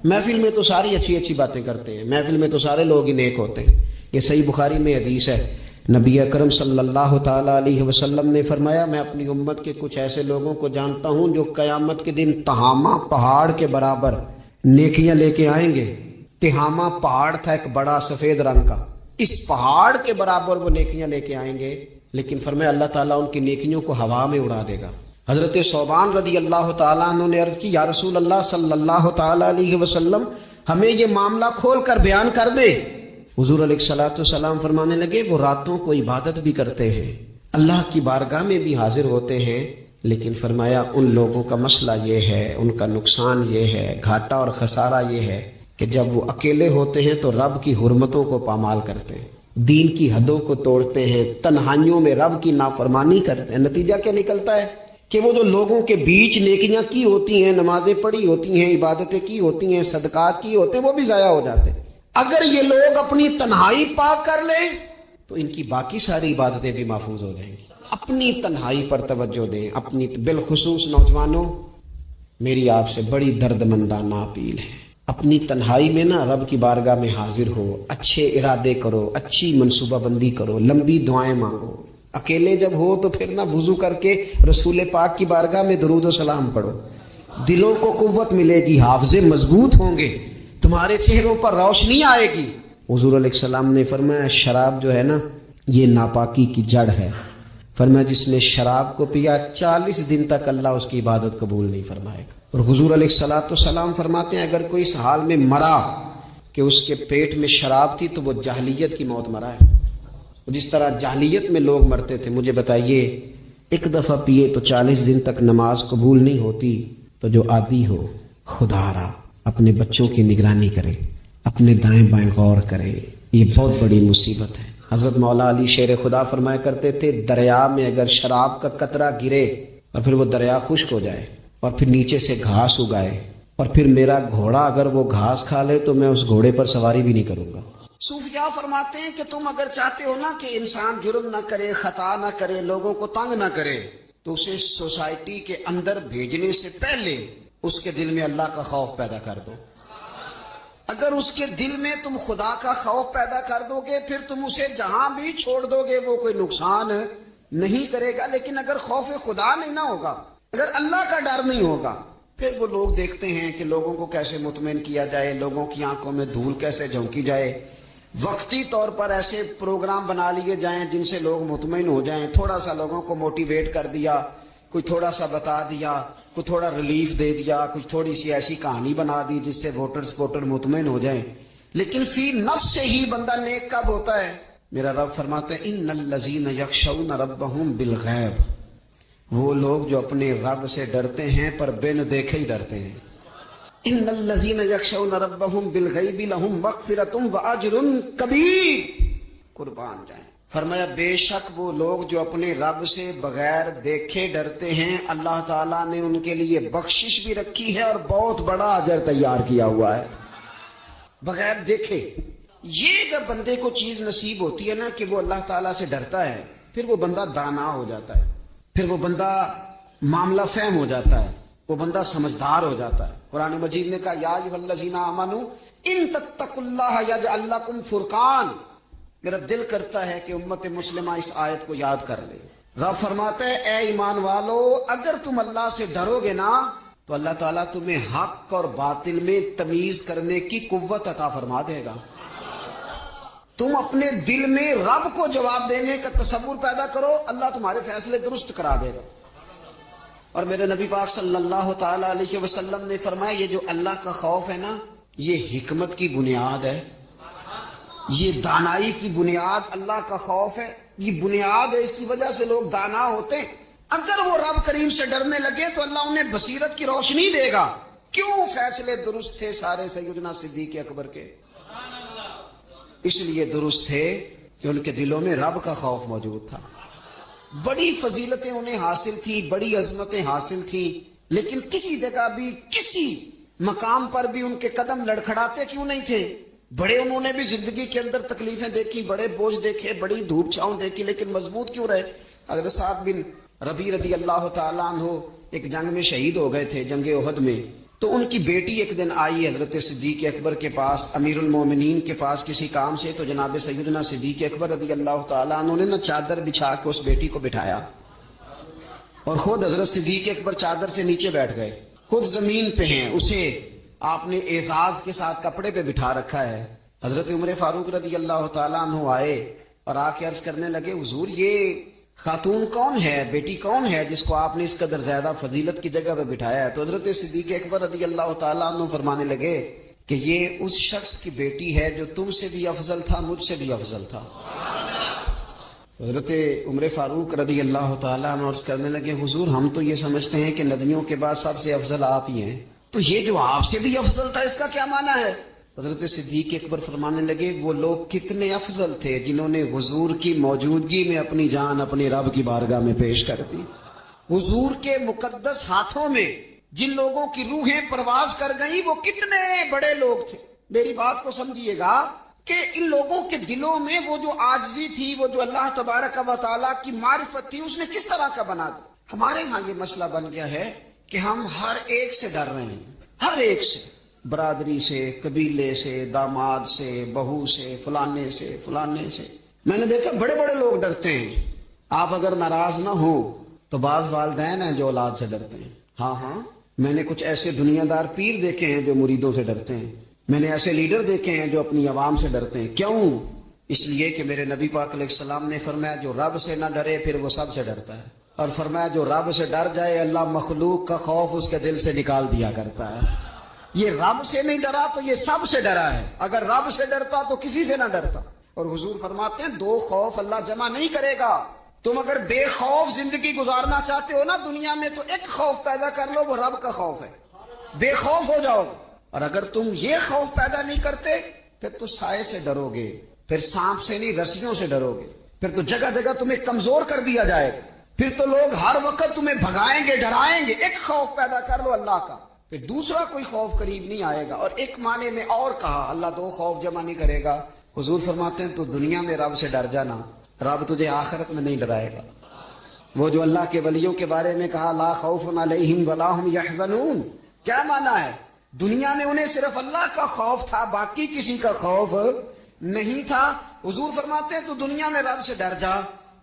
Speaker 1: محفل میں تو ساری اچھی باتیں کرتے ہیں، محفل میں تو سارے لوگ ہی نیک ہوتے ہیں. یہ صحیح بخاری میں حدیث ہے، نبی اکرم صلی اللہ تعالی علیہ وسلم نے فرمایا میں اپنی امت کے کچھ ایسے لوگوں کو جانتا ہوں جو قیامت کے دن تہامہ پہاڑ کے برابر نیکیاں لے کے آئیں گے. تہامہ پہاڑ تھا ایک بڑا سفید رنگ کا، اس پہاڑ کے برابر وہ نیکیاں لے کے آئیں گے، لیکن فرمایا اللہ تعالیٰ ان کی نیکیوں کو ہوا میں اڑا دے گا. حضرت ثوبان رضی اللہ تعالیٰ عنہ نے عرض کی یا رسول اللہ صلی اللہ تعالیٰ علیہ وسلم ہمیں یہ معاملہ کھول کر بیان کر دے. حضور علیہ الصلوۃ والسلام فرمانے لگے وہ راتوں کو عبادت بھی کرتے ہیں، اللہ کی بارگاہ میں بھی حاضر ہوتے ہیں، لیکن فرمایا ان لوگوں کا مسئلہ یہ ہے، ان کا نقصان یہ ہے، گھاٹا اور خسارہ یہ ہے کہ جب وہ اکیلے ہوتے ہیں تو رب کی حرمتوں کو پامال کرتے ہیں، دین کی حدوں کو توڑتے ہیں، تنہائیوں میں رب کی نافرمانی کرتے ہیں. نتیجہ کیا نکلتا ہے کہ وہ جو لوگوں کے بیچ نیکیاں کی ہوتی ہیں، نمازیں پڑھی ہوتی ہیں، عبادتیں کی ہوتی ہیں، صدقات کی ہوتے ہیں، وہ بھی ضائع ہو جاتے ہیں. اگر یہ لوگ اپنی تنہائی پاک کر لیں تو ان کی باقی ساری عبادتیں بھی محفوظ ہو جائیں گی. اپنی تنہائی پر توجہ دیں. اپنی بالخصوص نوجوانوں، میری آپ سے بڑی درد مندانہ اپیل ہے، اپنی تنہائی میں نا رب کی بارگاہ میں حاضر ہو، اچھے ارادے کرو، اچھی منصوبہ بندی کرو، لمبی دعائیں مانگو۔ اکیلے جب ہو تو پھر نہ وضو کر کے رسول پاک کی بارگاہ میں درود و سلام پڑھو، دلوں کو قوت ملے گی، حافظے مضبوط ہوں گے، تمہارے چہروں پر روشنی آئے گی۔ حضور علیہ السلام نے فرمایا شراب جو ہے نا یہ ناپاکی کی جڑ ہے، فرمایا جس نے شراب کو پیا 40 دن تک اللہ اس کی عبادت قبول نہیں فرمائے گا۔ اور حضور علیہ السلام فرماتے ہیں اگر کوئی اس حال میں مرا کہ اس کے پیٹ میں شراب تھی تو وہ جاہلیت کی موت مرا ہے۔ جس طرح جاہلیت میں لوگ مرتے تھے، مجھے بتائیے ایک دفعہ پیے تو 40 دن تک نماز قبول نہیں ہوتی، تو جو عادی ہو خدا را اپنے بچوں کی نگرانی کرے، اپنے دائیں بائیں غور کرے، یہ بہت بڑی مصیبت ہے۔ حضرت مولا علی شیر خدا فرمایا کرتے تھے دریا میں اگر شراب کا قطرہ گرے اور پھر وہ دریا خشک ہو جائے اور پھر نیچے سے گھاس اگائے اور پھر میرا گھوڑا اگر وہ گھاس کھا لے تو میں اس گھوڑے پر سواری بھی نہیں کروں گا۔ صوفیاء فرماتے ہیں کہ تم اگر چاہتے ہو نا کہ انسان جرم نہ کرے، خطا نہ کرے، لوگوں کو تنگ نہ کرے، تو اسے سوسائٹی کے اندر بھیجنے سے پہلے اس کے دل میں اللہ کا خوف پیدا کر دو۔ اگر اس کے دل میں تم خدا کا خوف پیدا کر دو گے پھر تم اسے جہاں بھی چھوڑ دو گے وہ کوئی نقصان نہیں کرے گا، لیکن اگر خوف خدا نہیں نہ ہوگا، اگر اللہ کا ڈر نہیں ہوگا، پھر وہ لوگ دیکھتے ہیں کہ لوگوں کو کیسے مطمئن کیا جائے، لوگوں کی آنکھوں میں دھول کیسے جھونکی جائے، وقتی طور پر ایسے پروگرام بنا لیے جائیں جن سے لوگ مطمئن ہو جائیں، تھوڑا سا لوگوں کو موٹیویٹ کر دیا، کوئی تھوڑا سا بتا دیا، کوئی تھوڑا ریلیف دے دیا، کچھ تھوڑی سی ایسی کہانی بنا دی جس سے ووٹر مطمئن ہو جائیں، لیکن فی نفس سے ہی بندہ نیک کب ہوتا ہے؟ میرا رب فرماتے ہیں ان الذین یخشون ربہم بالغیب، وہ لوگ جو اپنے رب سے ڈرتے ہیں پر بن دیکھے ہی ڈرتے ہیں۔ ان الذین یخشون ربہم بالغیب لہم مغفرۃ واجر کبیر، قربان جائیں۔ فرمایا بے شک وہ لوگ جو اپنے رب سے بغیر دیکھے ڈرتے ہیں اللہ تعالیٰ نے ان کے لیے بخشش بھی رکھی ہے اور بہت بڑا اجر تیار کیا ہوا ہے۔ بغیر دیکھے یہ جب بندے کو چیز نصیب ہوتی ہے نا کہ وہ اللہ تعالیٰ سے ڈرتا ہے، پھر وہ بندہ دانا ہو جاتا ہے، پھر وہ بندہ معاملہ فہم ہو جاتا ہے، وہ بندہ سمجھدار ہو جاتا ہے۔ قرآن مجید نے کہا یا ایھا الذین آمنوا ان تتقوا اللہ یجعل لکم فرقان۔ میرا دل کرتا ہے کہ امت مسلمہ اس آیت کو یاد کر لے۔ رب فرماتا ہے اے ایمان والو اگر تم اللہ سے ڈرو گے نا تو اللہ تعالیٰ تمہیں حق اور باطل میں تمیز کرنے کی قوت عطا فرما دے گا۔ تم اپنے دل میں رب کو جواب دینے کا تصور پیدا کرو، اللہ تمہارے فیصلے درست کرا دے گا۔ اور میرے نبی پاک صلی اللہ تعالی علیہ وسلم نے فرمایا یہ جو اللہ کا خوف ہے نا یہ حکمت کی بنیاد ہے، یہ دانائی کی بنیاد اللہ کا خوف ہے، یہ بنیاد ہے، اس کی وجہ سے لوگ دانا ہوتے ہیں۔ اگر وہ رب کریم سے ڈرنے لگے تو اللہ انہیں بصیرت کی روشنی دے گا۔ کیوں فیصلے درست تھے سارے سیدنا صدیق اکبر کے؟ اس لیے درست تھے کہ ان کے دلوں میں رب کا خوف موجود تھا۔ بڑی فضیلتیں انہیں حاصل تھی، بڑی عظمتیں حاصل تھی، لیکن کسی جگہ بھی کسی مقام پر بھی ان کے قدم لڑکھڑاتے کیوں نہیں تھے؟ بڑے انہوں نے بھی زندگی کے اندر تکلیفیں دیکھی، بڑے بوجھ دیکھے، بڑی دھوپ چھاؤں دیکھی، لیکن مضبوط کیوں رہے؟ حضرت سعد بن ربیع رضی اللہ تعالیٰ عنہ ایک جنگ میں شہید ہو گئے تھے، جنگ احد میں۔ تو ان کی بیٹی ایک دن آئی حضرت صدیق اکبر کے پاس، امیر المومنین کے پاس کسی کام سے، تو جناب سیدنا صدیق اکبر رضی اللہ تعالیٰ عنہ نے چادر بچھا کے اس بیٹی کو بٹھایا اور خود حضرت صدیق اکبر چادر سے نیچے بیٹھ گئے، خود زمین پہ ہیں، اسے آپ نے اعزاز کے ساتھ کپڑے پہ بٹھا رکھا ہے۔ حضرت عمر فاروق رضی اللہ تعالیٰ عنہ آئے اور آ کے عرض کرنے لگے حضور یہ خاتون کون ہے، بیٹی کون ہے جس کو آپ نے اس قدر زیادہ فضیلت کی جگہ پہ بٹھایا ہے؟ تو حضرت صدیق اکبر رضی اللہ تعالیٰ عنہ فرمانے لگے کہ یہ اس شخص کی بیٹی ہے جو تم سے بھی افضل تھا، مجھ سے بھی افضل تھا۔ تو حضرت عمر فاروق رضی اللہ تعالیٰ عنہ عرض کرنے لگے حضور ہم تو یہ سمجھتے ہیں کہ نبیوں کے بعد سب سے افضل آپ ہی ہیں، تو یہ جو آپ سے بھی افضل تھا اس کا کیا معنی ہے؟ حضرت صدیق اکبر فرمانے لگے وہ لوگ کتنے افضل تھے جنہوں نے حضور کی موجودگی میں اپنی جان اپنے رب کی بارگاہ میں پیش کر دی۔ حضور کے مقدس ہاتھوں میں جن لوگوں کی روحیں پرواز کر گئیں وہ کتنے بڑے لوگ تھے۔ میری بات کو سمجھیے گا کہ ان لوگوں کے دلوں میں وہ جو عاجزی تھی، وہ جو اللہ تبارک و تعالیٰ کی معرفت تھی، اس نے کس طرح کا بنا دیا۔ ہمارے ہاں یہ مسئلہ بن گیا ہے کہ ہم ہر ایک سے ڈر رہے ہیں، ہر ایک سے۔ برادری سے، قبیلے سے، داماد سے، بہو سے، فلانے سے، فلانے سے. میں نے دیکھا بڑے بڑے لوگ ڈرتے ہیں. آپ اگر ناراض نہ ہو تو بعض والدین ہیں جو اولاد سے ڈرتے ہیں. ہاں میں نے کچھ ایسے دنیا دار پیر دیکھے ہیں جو مریدوں سے ڈرتے ہیں. میں نے ایسے لیڈر دیکھے ہیں جو اپنی عوام سے ڈرتے ہیں. کیوں؟ اس لیے کہ میرے نبی پاک علیہ السلام نے فرمایا جو رب سے نہ ڈرے پھر وہ سب سے ڈرتا ہے. اور فرمایا جو رب سے ڈر جائے اللہ مخلوق کا خوف اس کے دل سے نکال دیا کرتا ہے. یہ رب سے نہیں ڈرا تو یہ سب سے ڈرا ہے. اگر رب سے ڈرتا تو کسی سے نہ ڈرتا. اور حضور فرماتے ہیں دو خوف اللہ جمع نہیں کرے گا. تم اگر بے خوف زندگی گزارنا چاہتے ہو نا دنیا میں تو ایک خوف پیدا کر لو، وہ رب کا خوف ہے. بے خوف ہو جاؤ. اور اگر تم یہ خوف پیدا نہیں کرتے پھر تو سائے سے ڈرو گے، پھر سانپ سے نہیں رسیوں سے ڈرو گے، پھر تو جگہ جگہ تمہیں کمزور کر دیا جائے گا، پھر تو لوگ ہر وقت تمہیں بھگائیں گے، ڈرائیں گے. ایک خوف پیدا کر لو اللہ کا، پھر دوسرا کوئی خوف قریب نہیں آئے گا. اور ایک معنی میں اور کہا اللہ دو خوف جمع نہیں کرے گا. حضور فرماتے ہیں تو دنیا میں رب سے ڈر جانا، رب تجھے آخرت میں نہیں ڈرائے گا. وہ جو اللہ کے ولیوں کے بارے میں کہا لا خوف علیہم ولا هم یحزنون، کیا معنی ہے؟ دنیا میں انہیں صرف اللہ کا خوف تھا، باقی کسی کا خوف نہیں تھا. حضور فرماتے ہیں تو دنیا میں رب سے ڈر جا،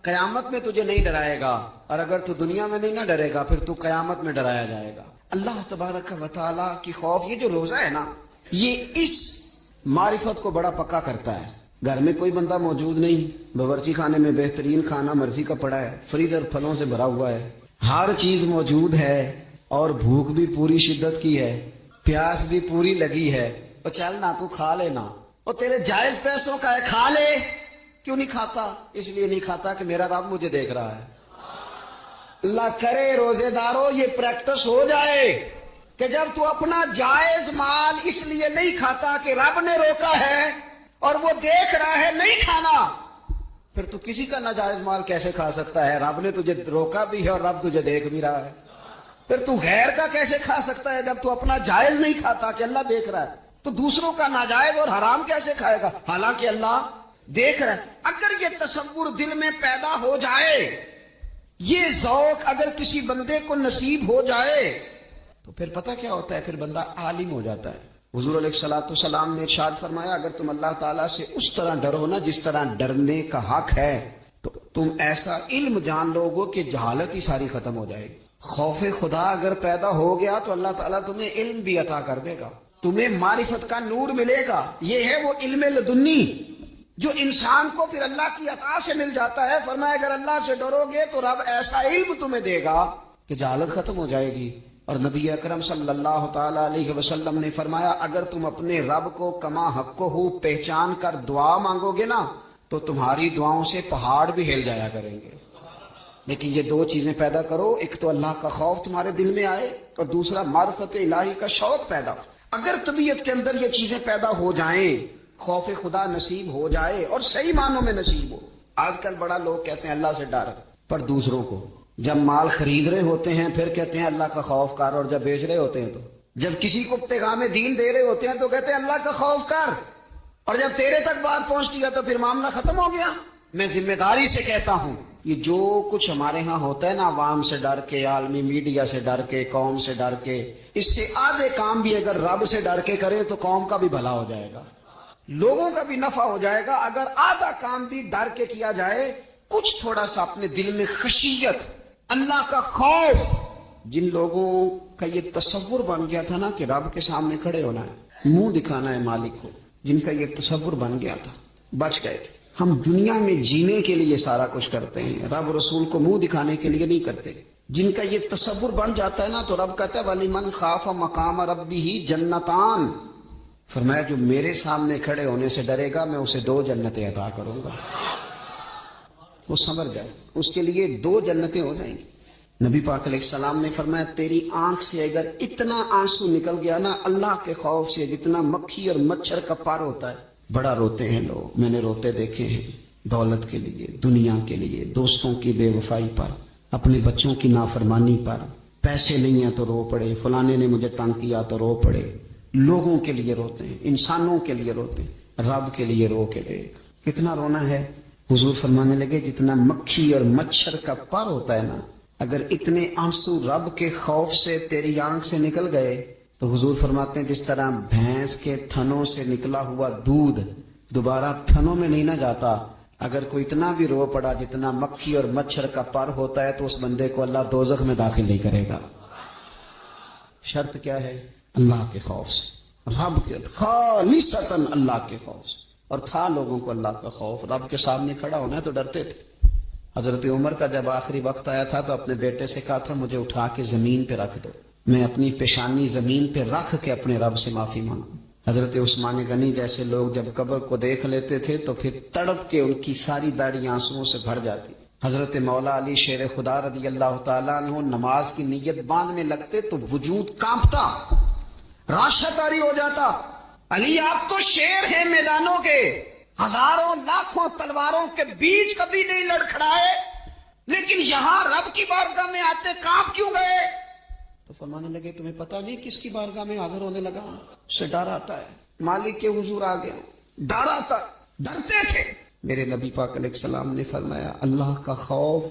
Speaker 1: قیامت میں تجھے نہیں ڈرائے گا. اور اگر تو دنیا میں نہیں نہ ڈرے گا پھر تو قیامت میں ڈرایا جائے گا. اللہ تبارک و تعالیٰ کی خوف، یہ جو روزہ ہے نا یہ اس معرفت کو بڑا پکا کرتا ہے. گھر میں کوئی بندہ موجود نہیں، باورچی خانے میں بہترین کھانا مرضی کا پڑا ہے، فریزر پھلوں سے بھرا ہوا ہے، ہر چیز موجود ہے اور بھوک بھی پوری شدت کی ہے، پیاس بھی پوری لگی ہے. اور چل نہ تو کھا لینا، اور تیرے جائز پیسوں کا ہے، کھا لے. کیوں نہیں کھاتا؟ اس لیے نہیں کھاتا کہ میرا رب مجھے دیکھ رہا ہے. اللہ کرے روزے داروں یہ پریکٹس ہو جائے کہ جب تو اپنا جائز مال اس لیے نہیں کھاتا کہ رب نے روکا ہے اور وہ دیکھ رہا ہے نہیں کھانا، پھر تو کسی کا ناجائز مال کیسے کھا سکتا ہے؟ رب نے تجھے روکا بھی ہے اور رب تجھے دیکھ بھی رہا ہے. پھر تو غیر کا کیسے کھا سکتا ہے جب تو اپنا جائز نہیں کھاتا کہ اللہ دیکھ رہا ہے؟ تو دوسروں کا ناجائز اور حرام کیسے کھائے گا حالانکہ اللہ دیکھ رہا ہے؟ اگر یہ تصور دل میں پیدا ہو جائے، یہ ذوق اگر کسی بندے کو نصیب ہو جائے تو پھر پتہ کیا ہوتا ہے؟ پھر بندہ عالم ہو جاتا ہے. حضور علیہ الصلوۃ والسلام نے ارشاد فرمایا اگر تم اللہ تعالیٰ سے اس طرح ڈرو نا جس طرح ڈرنے کا حق ہے تو تم ایسا علم جان لو گو کہ جہالت ہی ساری ختم ہو جائے گی. خوف خدا اگر پیدا ہو گیا تو اللہ تعالیٰ تمہیں علم بھی عطا کر دے گا، تمہیں معرفت کا نور ملے گا. یہ ہے وہ علم لدنی جو انسان کو پھر اللہ کی عطا سے مل جاتا ہے. فرمایا اگر اللہ سے ڈرو گے تو رب ایسا علم تمہیں دے گا کہ جہالت ختم ہو جائے گی. اور نبی اکرم صلی اللہ تعالی علیہ وسلم نے فرمایا اگر تم اپنے رب کو کما حق ہو پہچان کر دعا مانگو گے نا تو تمہاری دعاؤں سے پہاڑ بھی ہل جایا کریں گے. لیکن یہ دو چیزیں پیدا کرو، ایک تو اللہ کا خوف تمہارے دل میں آئے اور دوسرا معرفت الہی کا شوق پیدا ہو. اگر طبیعت کے اندر یہ چیزیں پیدا ہو جائیں، خوف خدا نصیب ہو جائے اور صحیح معنوں میں نصیب ہو. آج کل بڑا لوگ کہتے ہیں اللہ سے ڈر، پر دوسروں کو جب مال خرید رہے ہوتے ہیں پھر کہتے ہیں اللہ کا خوف کر، اور جب بیچ رہے ہوتے ہیں تو جب کسی کو پیغام دین دے رہے ہوتے ہیں تو کہتے ہیں اللہ کا خوف کر، اور جب تیرے تک بات پہنچتی ہے تو پھر معاملہ ختم ہو گیا. میں ذمہ داری سے کہتا ہوں یہ جو کچھ ہمارے ہاں ہوتا ہے نا عوام سے ڈر کے، عالمی میڈیا سے ڈر کے، قوم سے ڈر کے، اس سے آدھے کام بھی اگر رب سے ڈر کے کرے تو قوم کا بھی بھلا ہو جائے گا، لوگوں کا بھی نفع ہو جائے گا. اگر آدھا کام بھی ڈر کے کیا جائے، کچھ تھوڑا سا اپنے دل میں خشیت، اللہ کا خوف. جن لوگوں کا یہ تصور بن گیا تھا نا کہ رب کے سامنے کھڑے ہونا ہے، منہ دکھانا ہے مالک کو، جن کا یہ تصور بن گیا تھا بچ گئے تھے. ہم دنیا میں جینے کے لیے سارا کچھ کرتے ہیں، رب رسول کو منہ دکھانے کے لیے نہیں کرتے. جن کا یہ تصور بن جاتا ہے نا تو رب کہتا ہے وَلِمَنْ خَافَ مَقَامَ رَبِّهِ جَنَّتَانِ، فرمایا جو میرے سامنے کھڑے ہونے سے ڈرے گا میں اسے 2 جنتیں عطا کروں گا. وہ سمجھ جائے اس کے لیے 2 جنتیں ہو جائیں گی. نبی پاک علیہ السلام نے فرمایا تیری آنکھ سے اگر اتنا آنسو نکل گیا نا اللہ کے خوف سے جتنا مکھی اور مچھر کا پار ہوتا ہے، بڑا روتے ہیں لوگ، میں نے روتے دیکھے ہیں دولت کے لیے، دنیا کے لیے، دوستوں کی بے وفائی پر، اپنے بچوں کی نافرمانی پر، پیسے نہیں ہیں تو رو پڑے، فلانے نے مجھے تنگ کیا تو رو پڑے. لوگوں کے لیے روتے ہیں، انسانوں کے لیے روتے ہیں، رب کے لیے رو کے دیکھ کتنا رونا ہے. حضور فرمانے لگے جتنا مکھی اور مچھر کا پر ہوتا ہے نا، اگر اتنے آنسو رب کے خوف سے تیری آنکھ سے نکل گئے تو حضور فرماتے ہیں جس طرح بھینس کے تھنوں سے نکلا ہوا دودھ دوبارہ تھنوں میں نہیں نہ جاتا، اگر کوئی اتنا بھی رو پڑا جتنا مکھی اور مچھر کا پر ہوتا ہے تو اس بندے کو اللہ دوزخ میں داخل نہیں کرے گا۔ شرط کیا ہے؟ اللہ کے خوف سے، رب کے خالصتاً اللہ کے خوف سے۔ اور تھا لوگوں کو اللہ کا خوف، رب کے سامنے کھڑا ہونا ہے تو ڈرتے تھے۔ حضرت عمر کا جب آخری وقت آیا تھا تو اپنے بیٹے سے کہا تھا مجھے اٹھا کے زمین پہ رکھ دو، میں اپنی پیشانی زمین پہ رکھ کے اپنے رب سے معافی مانگوں۔ حضرت عثمان غنی جیسے لوگ جب قبر کو دیکھ لیتے تھے تو پھر تڑپ کے ان کی ساری داڑھی آنسوؤں سے بھر جاتی۔ حضرت مولا علی شیر خدا رضی اللہ تعالیٰ عنہ نماز کی نیت باندھنے لگتے تو وجود کانپتا، راشا طاری ہو جاتا۔ علی آپ تو شیر ہیں میدانوں کے، ہزاروں لاکھوں تلواروں کے بیچ کبھی نہیں لڑکھڑائے، لیکن یہاں رب کی بارگاہ میں آتے کانپ کیوں گئے؟ تو فرمانے لگے تمہیں پتہ نہیں کس کی بارگاہ میں حاضر ہونے لگا ہوں؟ اس سے ڈر آتا ہے، مالک کے حضور آ گئے، ڈر آتا، ڈرتے تھے۔ میرے نبی پاک علیہ السلام نے فرمایا اللہ کا خوف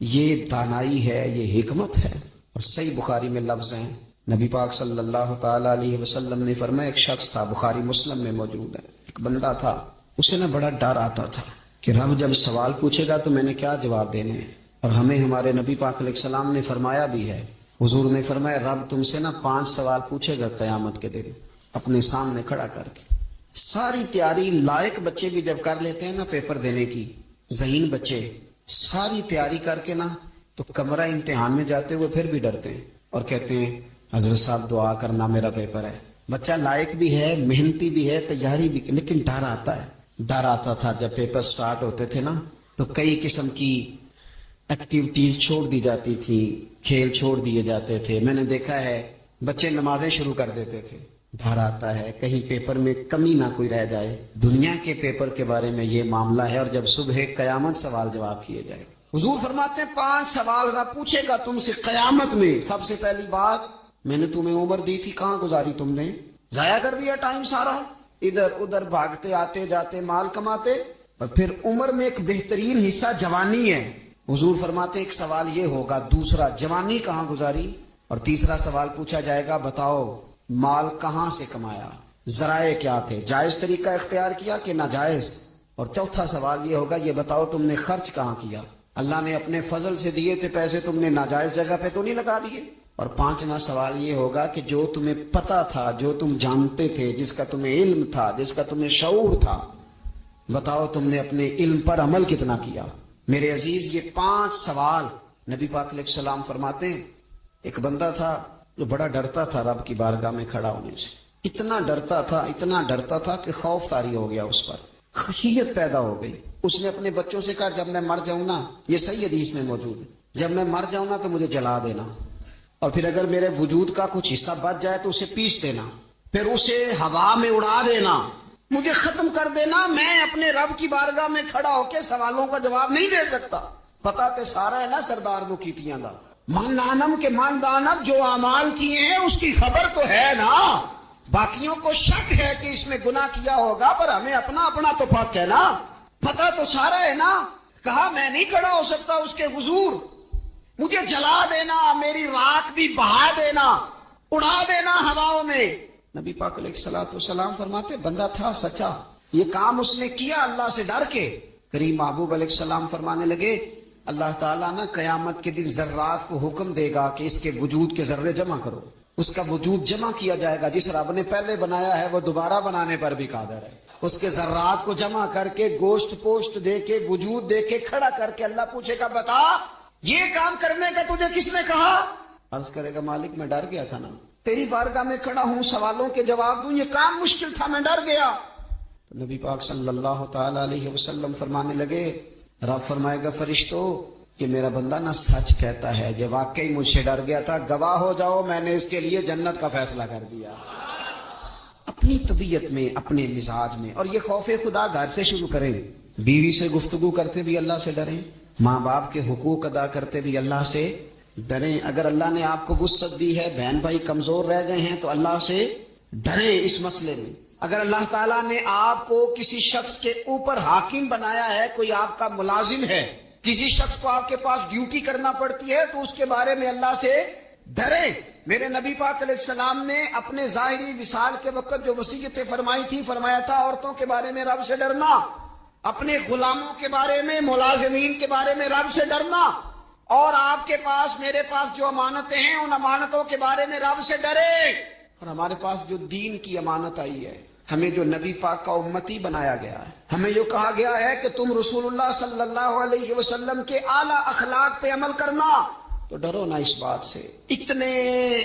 Speaker 1: یہ دانائی ہے، یہ حکمت ہے۔ اور صحیح بخاری میں لفظ ہیں، نبی پاک صلی اللہ تعالی علیہ وسلم نے فرمایا ایک شخص تھا، بخاری مسلم میں موجود ہے، ایک بندہ تھا، اسے نہ بڑا ڈر آتا تھا کہ رب جب سوال پوچھے گا تو میں نے کیا جواب دینے ہیں۔ اور ہمیں ہمارے نبی پاک علیہ السلام نے فرمایا بھی ہے، حضور نے فرمایا رب تم سے 5 سوال پوچھے گا قیامت کے دن اپنے سامنے کھڑا کر کے۔ ساری تیاری لائق بچے بھی جب کر لیتے ہیں پیپر دینے کی، ذہین بچے ساری تیاری کر کے تو کمرہ امتحان میں جاتے ہوئے پھر بھی ڈرتے ہیں اور کہتے ہیں حضرت صاحب دعا کرنا میرا پیپر ہے۔ بچہ لائق بھی ہے، محنتی بھی ہے، تیاری بھی، لیکن ڈر آتا ہے۔ ڈر آتا تھا جب پیپر سٹارٹ ہوتے تھے تو کئی قسم کی ایکٹیویٹیز چھوڑ دی جاتی تھی، کھیل چھوڑ دیے جاتے تھے۔ میں نے دیکھا ہے بچے نمازیں شروع کر دیتے تھے، ڈر آتا ہے کہیں پیپر میں کمی نہ کوئی رہ جائے۔ دنیا کے پیپر کے بارے میں یہ معاملہ ہے، اور جب صبح قیامت سوال جواب کیے جائے، حضور فرماتے ہیں 5 سوال رب پوچھے گا تم سے قیامت میں۔ سب سے پہلی بات، میں نے تمہیں عمر دی تھی کہاں گزاری تم نے؟ ضائع کر دیا ٹائم سارا، ادھر ادھر بھاگتے آتے جاتے مال کماتے۔ اور پھر عمر میں ایک بہترین حصہ جوانی ہے، حضور فرماتے ایک سوال یہ ہوگا، دوسرا جوانی کہاں گزاری، اور تیسرا سوال پوچھا جائے گا بتاؤ مال کہاں سے کمایا، ذرائع کیا تھے، جائز طریقہ اختیار کیا کہ ناجائز، اور چوتھا سوال یہ ہوگا یہ بتاؤ تم نے خرچ کہاں کیا، اللہ نے اپنے فضل سے دیے تھے پیسے، تم نے ناجائز جگہ پہ تو نہیں لگا دیے۔ اور 5واں سوال یہ ہوگا کہ جو تمہیں پتا تھا، جو تم جانتے تھے، جس کا تمہیں علم تھا، جس کا تمہیں شعور تھا، بتاؤ تم نے اپنے علم پر عمل کتنا کیا۔ میرے عزیز یہ 5 سوال نبی پاک علیہ السلام فرماتے ہیں ایک بندہ تھا جو بڑا ڈرتا تھا رب کی بارگاہ میں کھڑا ہونے سے، اتنا ڈرتا تھا کہ خوف طاری ہو گیا، اس پر خشیت پیدا ہو گئی۔ اس نے اپنے بچوں سے کہا جب میں مر جاؤں یہ صحیح حدیث میں موجود ہے، جب میں مر جاؤں تو مجھے جلا دینا، اور پھر اگر میرے وجود کا کچھ حصہ بچ جائے تو اسے پیس دینا، پھر اسے ہوا میں اڑا دینا، مجھے ختم کر دینا، میں اپنے رب کی بارگاہ میں کھڑا ہو کے سوالوں کا جواب نہیں دے سکتا۔ پتا تے سارا ہے نا سردار نو کیتیاں دا، من دانم کے من دانم، جو اعمال کیے ہیں اس کی خبر تو ہے نا، باقیوں کو شک ہے کہ اس میں گناہ کیا ہوگا، پر ہمیں اپنا تو پاک ہے نا، پتا تو سارا ہے نا۔ کہا میں نہیں کھڑا ہو سکتا اس کے حضور، مجھے جلا دینا، میری راکھ بھی بہا دینا، اڑا دینا ہواؤں میں۔ نبی پاک علیہ السلام فرماتے بندہ تھا سچا، یہ کام اس نے کیا اللہ سے ڈر کے۔ کریم محبوب علیہ السلام فرمانے لگے اللہ تعالیٰ قیامت کے دن ذرات کو حکم دے گا کہ اس کے وجود کے ذرے جمع کرو، اس کا وجود جمع کیا جائے گا، جس رب نے پہلے بنایا ہے وہ دوبارہ بنانے پر بھی قادر ہے۔ اس کے ذرات کو جمع کر کے گوشت پوشت دے کے وجود دے کے کھڑا کر کے اللہ پوچھے گا بتا یہ کام کرنے کا تجھے کس نے کہا؟ عرض کرے گا مالک میں ڈر گیا تھا نا، تیری بارگاہ میں کھڑا ہوں، سوالوں کے جواب دوں، یہ کام مشکل تھا، میں ڈر گیا۔ تو نبی پاک صلی اللہ تعالی علیہ وسلم فرمانے لگے رب فرمائے گا فرشتوں کہ میرا بندہ سچ کہتا ہے، یہ واقعی مجھ سے ڈر گیا تھا، گواہ ہو جاؤ میں نے اس کے لیے جنت کا فیصلہ کر دیا۔ اپنی طبیعت میں، اپنے مزاج میں، اور یہ خوف خدا گھر سے شروع کریں، بیوی سے گفتگو کرتے بھی اللہ سے ڈریں، ماں باپ کے حقوق ادا کرتے بھی اللہ سے ڈریں۔ اگر اللہ نے آپ کو وسعت دی ہے، بہن بھائی کمزور رہ گئے ہیں تو اللہ سے ڈریں اس مسئلے میں۔ اگر اللہ تعالیٰ نے آپ کو کسی شخص کے اوپر حاکم بنایا ہے، کوئی آپ کا ملازم ہے، کسی شخص کو آپ کے پاس ڈیوٹی کرنا پڑتی ہے تو اس کے بارے میں اللہ سے ڈرے. میرے نبی پاک علیہ السلام نے اپنے ظاہری وصال کے وقت جو وصیتیں فرمائی تھی، فرمایا تھا عورتوں کے بارے میں رب سے ڈرنا، اپنے غلاموں کے بارے میں، ملازمین کے بارے میں رب سے ڈرنا، اور آپ کے پاس میرے پاس جو امانتیں ہیں ان امانتوں کے بارے میں رب سے ڈرے. اور ہمارے پاس جو دین کی امانت آئی ہے، ہمیں جو نبی پاک کا امتی بنایا گیا ہے، ہمیں جو کہا گیا ہے کہ تم رسول اللہ صلی اللہ علیہ وسلم کے اعلیٰ اخلاق پہ عمل کرنا، تو ڈرو نہ اس بات سے. اتنے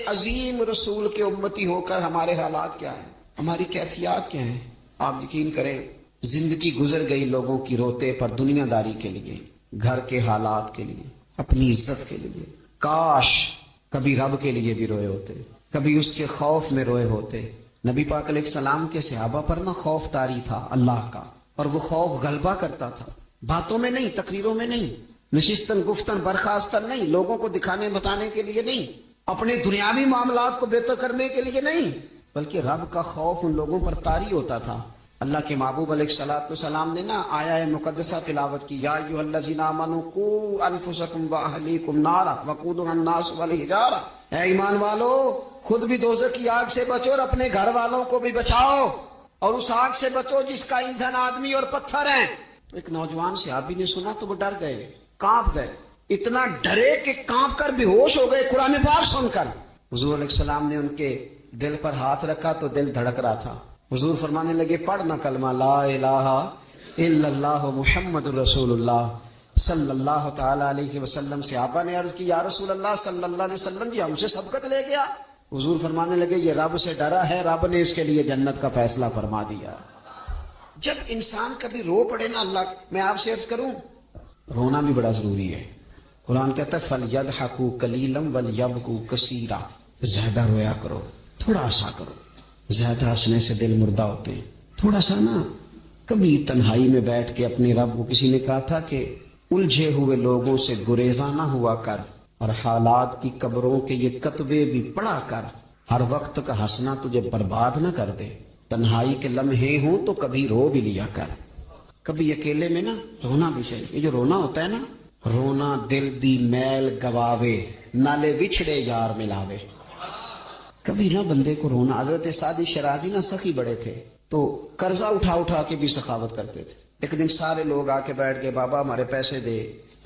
Speaker 1: عظیم رسول کے امتی ہو کر ہمارے حالات کیا ہیں، ہماری کیفیات کیا ہیں. آپ یقین کریں، زندگی گزر گئی لوگوں کی روتے پر دنیا داری کے لیے، گھر کے حالات کے لیے، اپنی عزت کے لیے. کاش کبھی رب کے لیے بھی روئے ہوتے، کبھی اس کے خوف میں روئے ہوتے. نبی پاک علیہ السلام کے صحابہ پر نہ خوف طاری تھا اللہ کا، اور وہ خوف غلبہ کرتا تھا، باتوں میں نہیں، تقریروں میں نہیں، نشستن گفتن برخاستن نہیں، لوگوں کو دکھانے بتانے کے لیے نہیں، اپنے دنیاوی معاملات کو بہتر کرنے کے لیے نہیں، بلکہ رب کا خوف ان لوگوں پر طاری ہوتا تھا. اللہ کے محبوب علیہ الصلوۃ والسلام نے نا آیہ مقدسہ تلاوت کی، یا ایھا الذین آمنوا قوا انفسکم واہلیکم نارا وقودھا الناس والحجارہ. اے ایمان والو، خود بھی دوزخ کی آگ سے بچو اور اپنے گھر والوں کو بھی بچاؤ، اور اس آگ سے بچو جس کا ایندھن آدمی اور پتھر ہیں. تو ایک نوجوان صحابی نے سنا تو وہ ڈر گئے، کانپ گئے، اتنا ڈرے کہ کانپ کر بے ہوش ہو گئے قرآن پاک سن کر. حضور علیہ السلام نے ان کے دل پر ہاتھ رکھا تو دل دھڑک رہا تھا. حضور فرمانے لگے، پڑھنا کلمہ لا الہ الا اللہ محمد رسول اللہ صلی اللہ تعالی علیہ وسلم. صحابہ نے عرض کی، یا رسول اللہ صلی اللہ علیہ وسلم جی ہم سے سبقت لے گیا. حضور فرمانے لگے، یہ رب سے ڈرا ہے، رب نے اس کے لیے جنت کا فیصلہ فرما دیا. جب انسان کبھی رو پڑے نا اللہ، میں آپ سے عرض کروں، رونا بھی بڑا ضروری ہے. قرآن کہتا ہے فَلْيَضْحَكُوا قَلِيلًا وَلْيَبْكُوا كَثِيرًا. زیادہ رویا کرو، تھوڑا ہنسا کرو. زیادہ ہنسنے سے دل مردہ ہوتے ہیں. تھوڑا سا نا، کبھی تنہائی میں بیٹھ کے اپنے رب کو، کسی نے کہا تھا کہ الجھے ہوئے لوگوں سے گریزاں نہ ہوا کر، اور حالات کی قبروں کے یہ کتبے بھی پڑھا کر. ہر وقت کا ہنسنا تجھے برباد نہ کر دے. تنہائی کے لمحے ہوں تو کبھی رو بھی لیا کر. کبھی اکیلے میں نا رونا بھی چاہیے. یہ جو رونا ہوتا ہے نا، رونا دل دی میل گواوے، نالے وچھڑے یار ملاوے. کبھی نہ بندے کو رونا. حضرت سعدی شرازی نہ سخی بڑے تھے، تو قرضہ اٹھا اٹھا کے بھی سخاوت کرتے تھے. ایک دن سارے لوگ آ کے بیٹھ گئے، بابا ہمارے پیسے دے.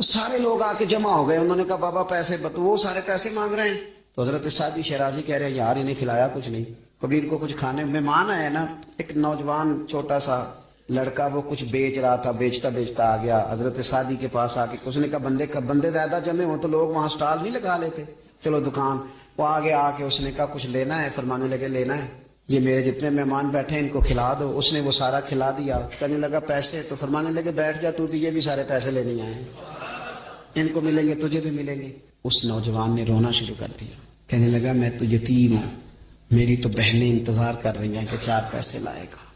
Speaker 1: سارے لوگ آ کے جمع ہو گئے. انہوں نے کہا بابا پیسے بتو. وہ سارے پیسے مانگ رہے ہیں. تو حضرت سعدی شرازی کہہ رہے ہیں، یار انہیں کھلایا کچھ نہیں. کبھی ان کو کچھ کھانے مہمان آئے نا. ایک نوجوان چھوٹا سا لڑکا وہ کچھ بیچ رہا تھا، بیچتا بیچتا آ گیا حضرت سعدی کے پاس آ کے. اس نے کہا بندے زیادہ جمع ہو تو لوگ وہاں سٹال نہیں لگا لیتے، چلو دکان. وہ آگے آ کے اس نے کہا کچھ لینا ہے؟ فرمانے لگے لینا ہے، یہ میرے جتنے مہمان بیٹھے ہیں ان کو کھلا دو. اس نے وہ سارا کھلا دیا. کہنے لگا پیسے؟ تو فرمانے لگے بیٹھ جا تو بھی، یہ بھی سارے پیسے لینے آئے ہیں، ان کو ملیں گے تجھے بھی ملیں گے. اس نوجوان نے رونا شروع کر دیا. کہنے لگا میں تو یتیم ہوں، میری تو بہنیں انتظار کر رہی ہیں کہ 4 پیسے لائے گا،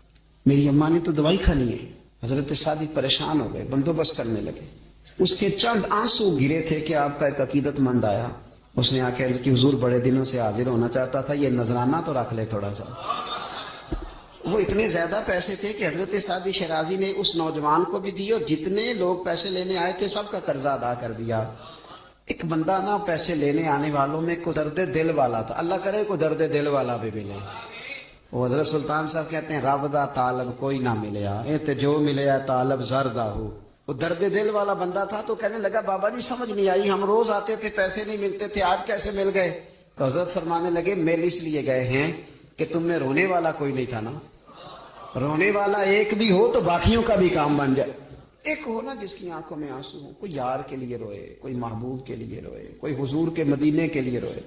Speaker 1: میری اماں نے تو دوائی کھانی ہے. حضرت سعدی پریشان ہو گئے، بندوبست کرنے لگے. اس کے چند آنسو گرے تھے کہ آپ کا ایک عقیدت مند آیا. اس نے آ کے عرض کی، حضور بڑے دنوں سے حاضر ہونا چاہتا تھا، یہ نذرانہ تو رکھ لے تھوڑا سا. وہ اتنے زیادہ پیسے تھے کہ حضرت سعدی شرازی نے اس نوجوان کو بھی دی، اور جتنے لوگ پیسے لینے آئے تھے سب کا قرضہ ادا کر دیا. ایک بندہ نا پیسے لینے آنے والوں میں کوئی درد دل والا تھا. اللہ کرے کوئی درد دل والا بھی ملے. وہ حضرت سلطان صاحب کہتے ہیں، رب دا طالب کوئی نہ ملیا، اے تے جو ملیا طالب زردہ ہو. وہ درد دل والا بندہ تھا. تو کہنے لگا بابا جی سمجھ نہیں آئی، ہم روز آتے تھے پیسے نہیں ملتے تھے، آج کیسے مل گئے؟ تو حضرت فرمانے لگے، مل اس لیے گئے ہیں کہ تم میں رونے والا کوئی نہیں تھا نا. رونے والا ایک بھی ہو تو باقیوں کا بھی کام بن جائے. ایک ہو نا جس کی آنکھوں میں آنسو ہو، کوئی یار کے لیے روئے، کوئی محبوب کے لیے روئے، کوئی حضور کے مدینے کے لیے روئے،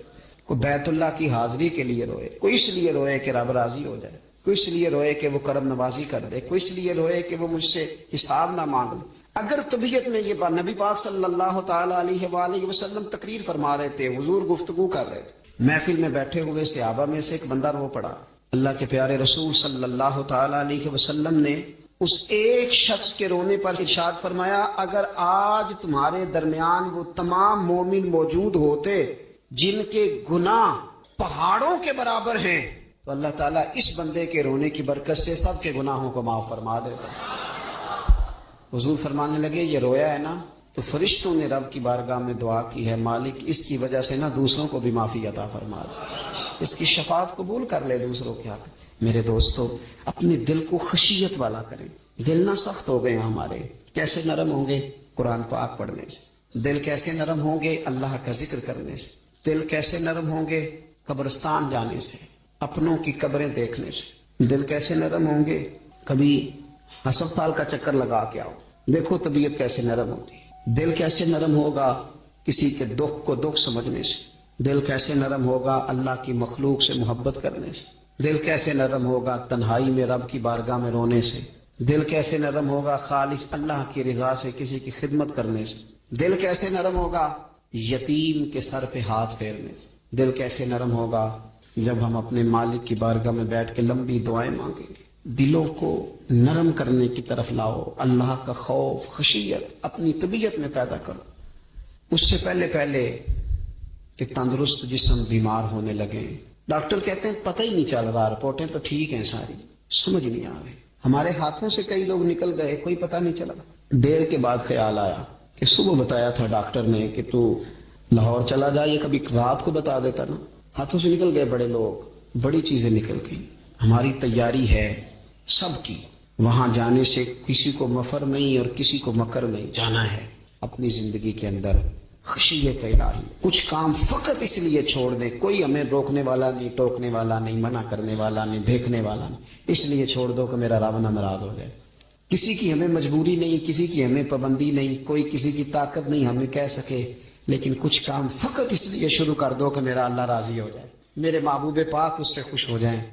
Speaker 1: کوئی بیت اللہ کی حاضری کے لیے روئے، کوئی اس لیے روئے کہ رب راضی ہو جائے، کوئی اس لیے روئے کہ وہ کرم نوازی کر دے، کوئی اس لیے روئے کہ وہ مجھ سے حساب نہ مانگ لے. اگر طبیعت میں یہ بات، نبی پاک صلی اللہ تعالی علیہ وآلہ وسلم تقریر فرما رہے تھے، حضور گفتگو کر رہے تھے، محفل میں بیٹھے ہوئے صحابہ میں سے ایک بندہ رو پڑا. اللہ کے پیارے رسول صلی اللہ تعالی علیہ وسلم نے اس ایک شخص کے رونے پر ارشاد فرمایا، اگر آج تمہارے درمیان وہ تمام مومن موجود ہوتے جن کے گناہ پہاڑوں کے برابر ہیں، تو اللہ تعالیٰ اس بندے کے رونے کی برکت سے سب کے گناہوں کو معاف فرما دیتا. حضور فرمانے لگے، یہ رویا ہے نا تو فرشتوں نے رب کی بارگاہ میں دعا کی ہے، مالک اس کی وجہ سے نہ دوسروں کو بھی معافی عطا فرما دے، اس کی شفاعت قبول کر لے دوسروں کے حق۔ میرے دوستو، اپنے دل کو خشیت والا کریں۔ دل نہ سخت ہو گئے ہیں ہمارے، کیسے نرم ہوں گے؟ قرآن پاک پڑھنے سے۔ دل کیسے نرم ہوں گے؟ اللہ کا ذکر کرنے سے۔ دل کیسے نرم ہوں گے؟ قبرستان جانے سے، اپنوں کی قبریں دیکھنے سے۔ دل کیسے نرم ہوں گے؟ کبھی ہسپتال کا چکر لگا کے آؤ، دیکھو طبیعت کیسے نرم ہوتی ہے۔ دل کیسے نرم ہوگا؟ کسی کے دکھ کو دکھ سمجھنے سے۔ دل کیسے نرم ہوگا؟ اللہ کی مخلوق سے محبت کرنے سے۔ دل کیسے نرم ہوگا؟ تنہائی میں رب کی بارگاہ میں رونے سے۔ دل کیسے نرم ہوگا؟ خالص اللہ کی رضا سے کسی کی خدمت کرنے سے۔ دل کیسے نرم ہوگا؟ یتیم کے سر پہ ہاتھ پھیرنے سے۔ دل کیسے نرم ہوگا؟ جب ہم اپنے مالک کی بارگاہ میں بیٹھ کے لمبی دعائیں مانگیں گے۔ دلوں کو نرم کرنے کی طرف لاؤ، اللہ کا خوف، خشیت اپنی طبیعت میں پیدا کرو۔ اس سے پہلے کہ تندرست جسم بیمار ہونے لگے۔ ڈاکٹر کہتے ہیں پتہ ہی نہیں چل رہا، رپورٹیں تو ٹھیک ہیں ساری، سمجھ نہیں آ رہی۔ ہمارے ہاتھوں سے کئی لوگ نکل گئے، کوئی پتہ نہیں چلا۔ دیر کے بعد خیال آیا کہ صبح بتایا تھا ڈاکٹر نے کہ تو لاہور چلا جا، یہ کبھی رات کو بتا دیتا نا۔ ہاتھوں سے نکل گئے بڑے لوگ، بڑی چیزیں نکل گئیں۔ ہماری تیاری ہے سب کی، وہاں جانے سے کسی کو مفر نہیں اور کسی کو مکر نہیں، جانا ہے۔ اپنی زندگی کے اندر خشیت الہی، کچھ کام فقط اس لیے چھوڑ دیں، کوئی ہمیں روکنے والا نہیں، ٹوکنے والا نہیں، منع کرنے والا نہیں، دیکھنے والا نہیں، اس لیے چھوڑ دو کہ میرا رب نہ ناراض ہو جائے۔ کسی کی ہمیں مجبوری نہیں، کسی کی ہمیں پابندی نہیں، کوئی کسی کی طاقت نہیں ہمیں کہہ سکے، لیکن کچھ کام فقط اس لیے شروع کر دو کہ میرا اللہ راضی ہو جائے، میرے محبوب پاک اس سے خوش ہو جائیں۔